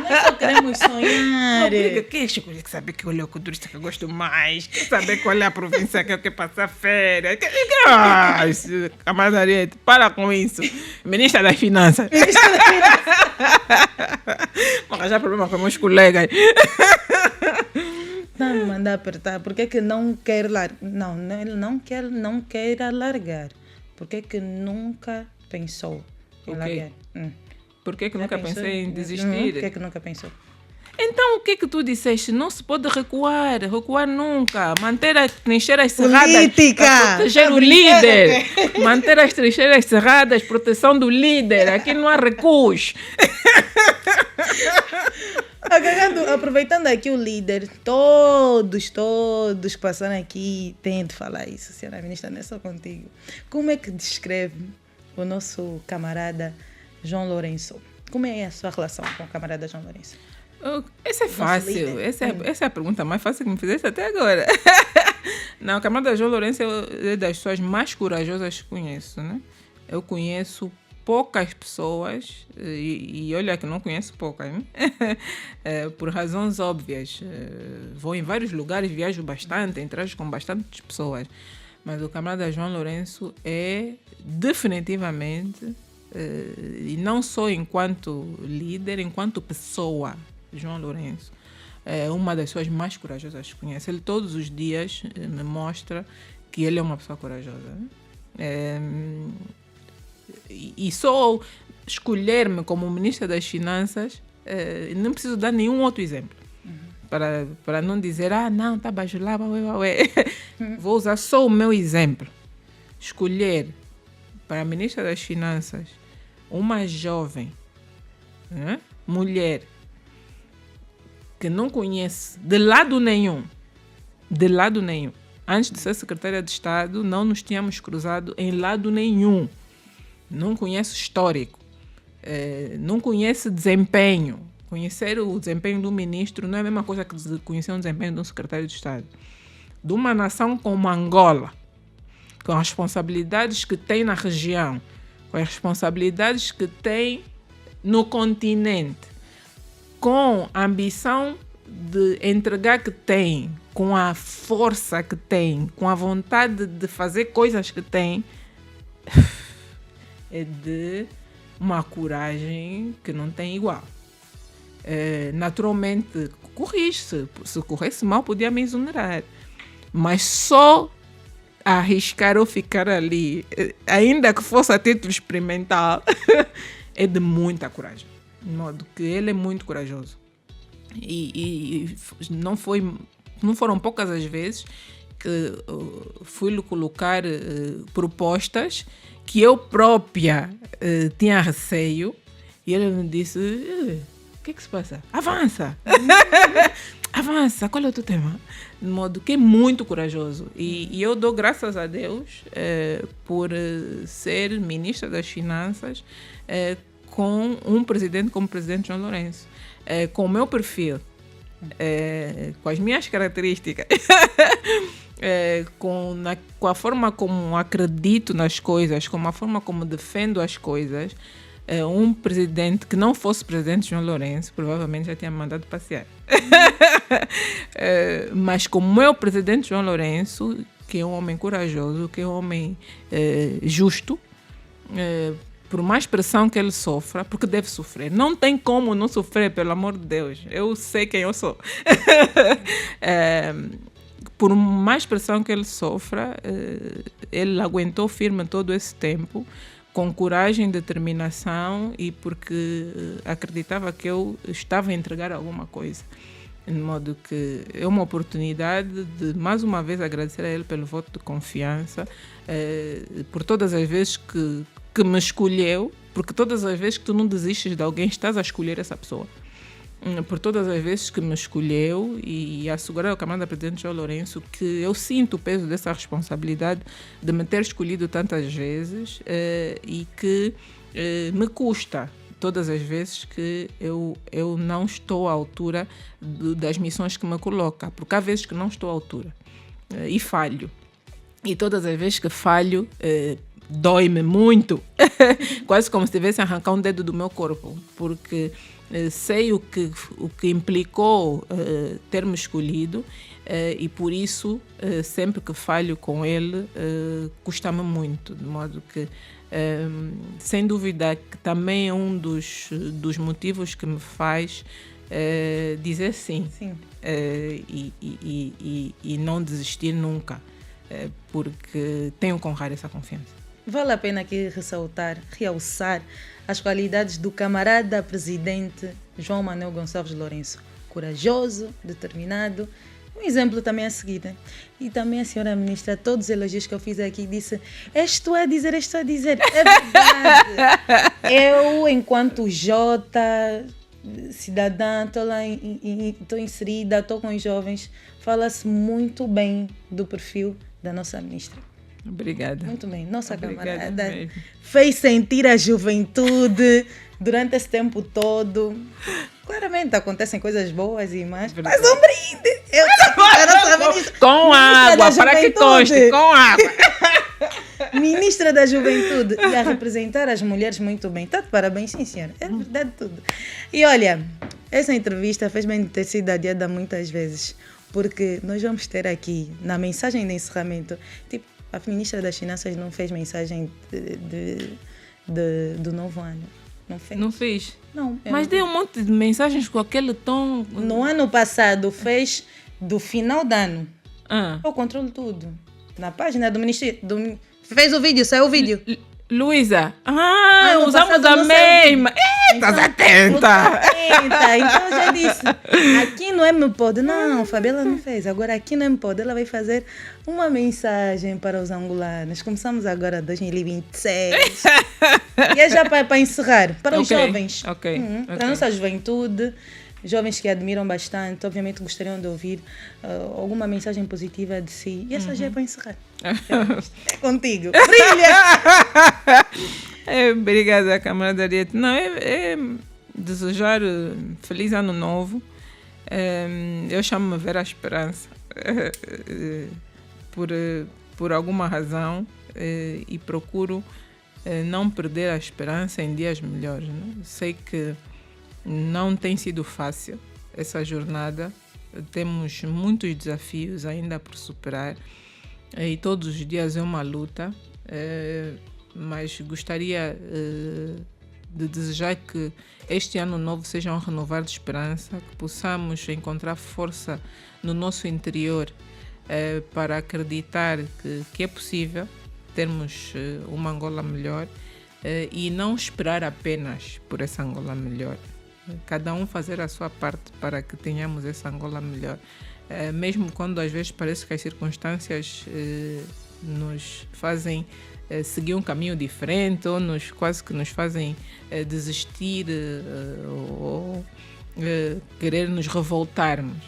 nós só queremos sonhar. Quer saber que olho culturista que eu gosto mais, quer saber qual é a província que eu quero passar férias, Camadaria, para com isso. Ministra das Finanças. Vou arranjar problema com meus colegas. Não me mandar apertar. Por que não quer largar? Não, ele não quer largar. Por que nunca pensou em largar? Por que nunca pensei em desistir? Por que nunca pensou? Então, o que tu disseste? Não se pode recuar nunca. Manter as trincheiras cerradas. Política! Para proteger o líder. Manter as trincheiras cerradas, proteção do líder. Aqui não há recuos. Aproveitando aqui o líder, todos que passaram aqui têm de falar isso, senhora ministra, não é só contigo. Como é que descreve o nosso camarada João Lourenço? Como é a sua relação com o camarada João Lourenço? Essa é fácil. Essa é a pergunta mais fácil que me fizeste até agora. Não, o camarada João Lourenço é das pessoas mais corajosas que conheço, né? Eu conheço poucas pessoas, e olha que não conheço poucas, hein? Por razões óbvias. Vou em vários lugares, viajo bastante, interajo com bastantes pessoas. Mas o camarada João Lourenço é definitivamente, e não só enquanto líder, enquanto pessoa, João Lourenço é uma das pessoas mais corajosas que conheço. Ele todos os dias me mostra que ele é uma pessoa corajosa. E só escolher-me como ministra das Finanças, não preciso dar nenhum outro exemplo. Para não dizer, não, tá bajulá, vou usar só o meu exemplo. Escolher para a ministra das Finanças uma jovem, mulher, que não conhece de lado nenhum, antes de ser secretária de Estado, não nos tínhamos cruzado em lado nenhum. Não conhece o histórico, não conhece desempenho. Conhecer o desempenho do ministro não é a mesma coisa que conhecer o desempenho de um secretário de Estado. De uma nação como Angola, com as responsabilidades que tem na região, com as responsabilidades que tem no continente, com a ambição de entregar que tem, com a força que tem, com a vontade de fazer coisas que tem, é de uma coragem que não tem igual. Naturalmente, corrige-se. Se corresse mal, podia me exonerar. Mas só arriscar ou ficar ali, ainda que fosse a título experimental, é de muita coragem. De modo que ele é muito corajoso. E não foram poucas as vezes que fui-lhe colocar propostas que eu própria tinha receio, e ele me disse, o que é que se passa? Avança! Avança, qual é o teu tema? De modo que é muito corajoso. E eu dou graças a Deus por ser ministra das Finanças com um presidente como o presidente João Lourenço. Com o meu perfil, com as minhas características, com a forma como acredito nas coisas, com a forma como defendo as coisas, um presidente que não fosse presidente João Lourenço provavelmente já tinha mandado passear. Mas como o meu presidente João Lourenço, que é um homem corajoso, que é um homem justo, por mais pressão que ele sofra, porque deve sofrer. Não tem como não sofrer, pelo amor de Deus. Eu sei quem eu sou. Por mais pressão que ele sofra, ele aguentou firme todo esse tempo, com coragem, determinação, e porque acreditava que eu estava a entregar alguma coisa. De modo que é uma oportunidade de, mais uma vez, agradecer a ele pelo voto de confiança, por todas as vezes que me escolheu, porque todas as vezes que tu não desistes de alguém, estás a escolher essa pessoa. Por todas as vezes que me escolheu, e assegurar ao camarada presidente João Lourenço que eu sinto o peso dessa responsabilidade de me ter escolhido tantas vezes, e que me custa todas as vezes que eu não estou à altura das missões que me coloca, porque há vezes que não estou à altura e falho. E todas as vezes que falho, dói-me muito, quase como se tivesse arrancar um dedo do meu corpo, porque sei o que implicou ter-me escolhido, e por isso sempre que falho com ele custa-me muito, de modo que sem dúvida que também é um dos motivos que me faz dizer sim. E não desistir nunca, porque tenho que honrar essa confiança. Vale a pena aqui realçar as qualidades do camarada presidente João Manuel Gonçalves Lourenço. Corajoso, determinado. Um exemplo também a seguir, né? E também a senhora ministra, todos os elogios que eu fiz aqui, disse, estou a dizer. É verdade. Eu, enquanto cidadã, estou lá, estou inserida, estou com os jovens, fala-se muito bem do perfil da nossa ministra. Obrigada. Muito bem. Nossa Obrigada camarada mesmo. Fez sentir a juventude durante esse tempo todo. Claramente acontecem coisas boas e mais. Mas um brinde! Eu com água, para que conste, com água. Ministra da Juventude e a representar as mulheres muito bem. Tá de parabéns, sim, senhora. É verdade tudo. E olha, essa entrevista fez bem de ter sido adiada muitas vezes, porque nós vamos ter aqui, na mensagem de encerramento, tipo, a ministra das Finanças não fez mensagem do novo ano. Não fez? Não fez? Não. Mas deu um monte de mensagens com aquele tom. No ano passado fez do final do ano. Eu controlo tudo. Na página do Ministério. Fez o vídeo, saiu o vídeo. Luísa, Ano usamos passado a não saiu mesma. Então, Estás atenta! Então eu já disse. Aqui no M-Pod, não, Fabiola não fez. Agora aqui no M-Pod ela vai fazer uma mensagem para os angolanos. Começamos agora 2026. E é já para encerrar. Para os jovens. Para a nossa juventude. Jovens que admiram bastante, obviamente gostariam de ouvir alguma mensagem positiva de si. E essa já é para encerrar. É contigo. Brilha! Obrigada, camarada Ariete. Não, é desejar feliz ano novo. Eu chamo-me Vera Esperança. Por alguma razão. E procuro não perder a esperança em dias melhores. Né? Sei que não tem sido fácil essa jornada. Temos muitos desafios ainda por superar. E todos os dias é uma luta. Mas gostaria de desejar que este ano novo seja um renovar de esperança, que possamos encontrar força no nosso interior para acreditar que é possível termos uma Angola melhor e não esperar apenas por essa Angola melhor. Cada um fazer a sua parte para que tenhamos essa Angola melhor. Mesmo quando às vezes parece que as circunstâncias nos fazem seguir um caminho diferente ou quase que nos fazem desistir ou querer nos revoltarmos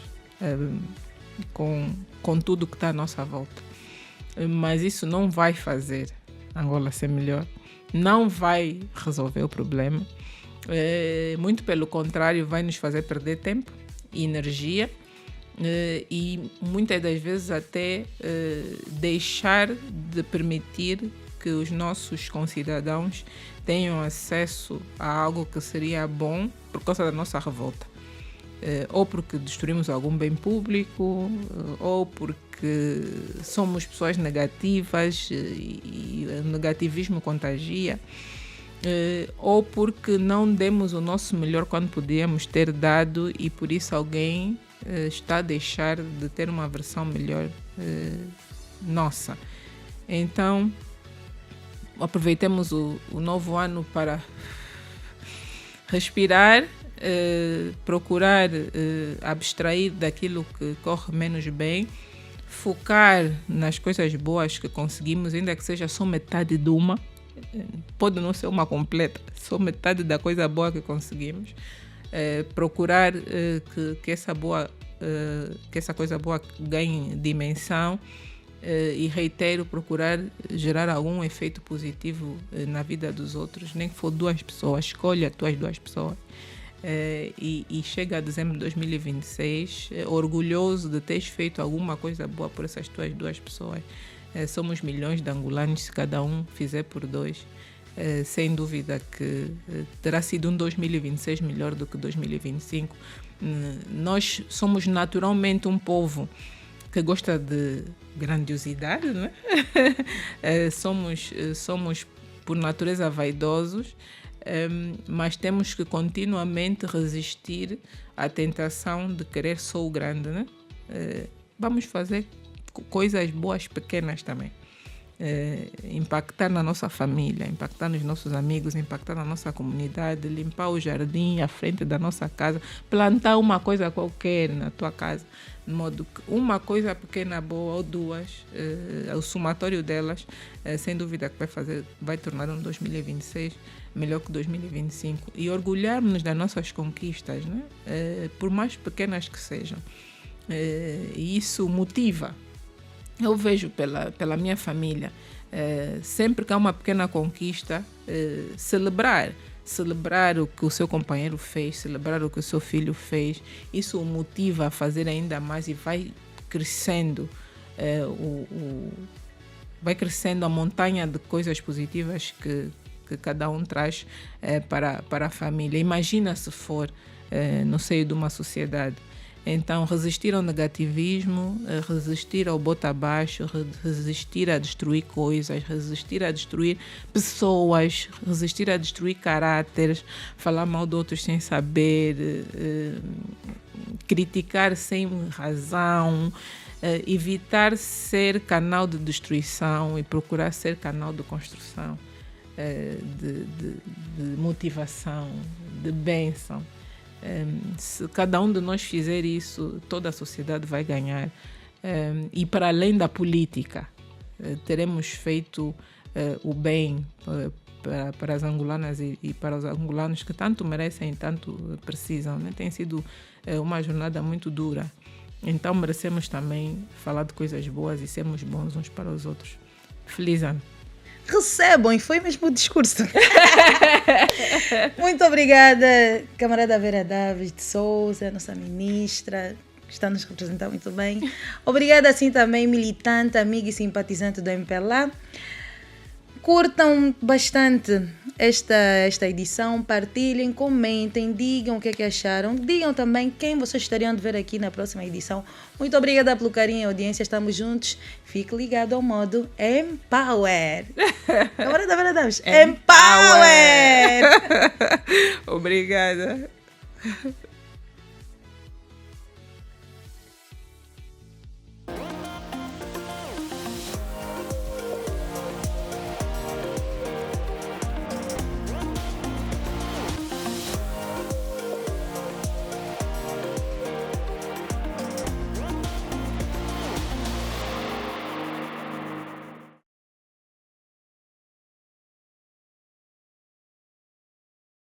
com tudo que está à nossa volta. Mas isso não vai fazer Angola ser melhor, não vai resolver o problema. Muito pelo contrário, vai nos fazer perder tempo e energia e muitas das vezes até deixar de permitir que os nossos concidadãos tenham acesso a algo que seria bom por causa da nossa revolta. Ou porque destruímos algum bem público, ou porque somos pessoas negativas e o negativismo contagia, ou porque não demos o nosso melhor quando podíamos ter dado e por isso alguém está a deixar de ter uma versão melhor nossa. Então, aproveitemos o novo ano para respirar, procurar abstrair daquilo que corre menos bem, focar nas coisas boas que conseguimos, ainda que seja só metade de uma, pode não ser uma completa, só metade da coisa boa que conseguimos, procurar que essa coisa boa ganhe dimensão e reitero, procurar gerar algum efeito positivo na vida dos outros, nem que for 2 pessoas, escolha as tuas 2 pessoas. E chega a dezembro de 2026 orgulhoso de teres feito alguma coisa boa por essas tuas 2 pessoas. Somos milhões de angolanos, se cada um fizer por 2, sem dúvida que terá sido um 2026 melhor do que 2025. Nós somos naturalmente um povo que gosta de grandiosidade, não é? Somos por natureza vaidosos, mas temos que continuamente resistir à tentação de querer só o grande, né? Vamos fazer coisas boas pequenas também. Impactar na nossa família, impactar nos nossos amigos, impactar na nossa comunidade, limpar o jardim à frente da nossa casa, plantar uma coisa qualquer na tua casa, de modo que uma coisa pequena, boa ou 2, o somatório delas, sem dúvida que vai tornar um 2026 melhor que 2025 e orgulharmos das nossas conquistas, né? Por mais pequenas que sejam. E isso motiva. Eu vejo pela minha família, sempre que há uma pequena conquista, celebrar o que o seu companheiro fez, celebrar o que o seu filho fez, isso o motiva a fazer ainda mais e vai crescendo vai crescendo a montanha de coisas positivas que cada um traz para a família. Imagina se for no seio de uma sociedade. Então, resistir ao negativismo, resistir ao bota abaixo, resistir a destruir coisas, resistir a destruir pessoas, resistir a destruir caráteres, falar mal de outros sem saber, criticar sem razão, evitar ser canal de destruição e procurar ser canal de construção, de motivação, de bênção. Se cada um de nós fizer isso, toda a sociedade vai ganhar. E para além da política, teremos feito o bem para as angolanas e para os angolanos que tanto merecem e tanto precisam, né? Tem sido uma jornada muito dura. Então merecemos também falar de coisas boas e sermos bons uns para os outros. Feliz ano! Recebam, e foi mesmo o discurso. Muito obrigada, camarada Vera Davis de Souza, nossa ministra, que está a nos representar muito bem. Obrigada, assim, também, militante, amiga e simpatizante do MPLA. Curtam bastante esta edição, partilhem, comentem, digam o que é que acharam, digam também quem vocês estariam de ver aqui na próxima edição. Muito obrigada pelo carinho e audiência, estamos juntos. Fique ligado ao modo Empower. Camarada Vera Davis, Empower! Obrigada.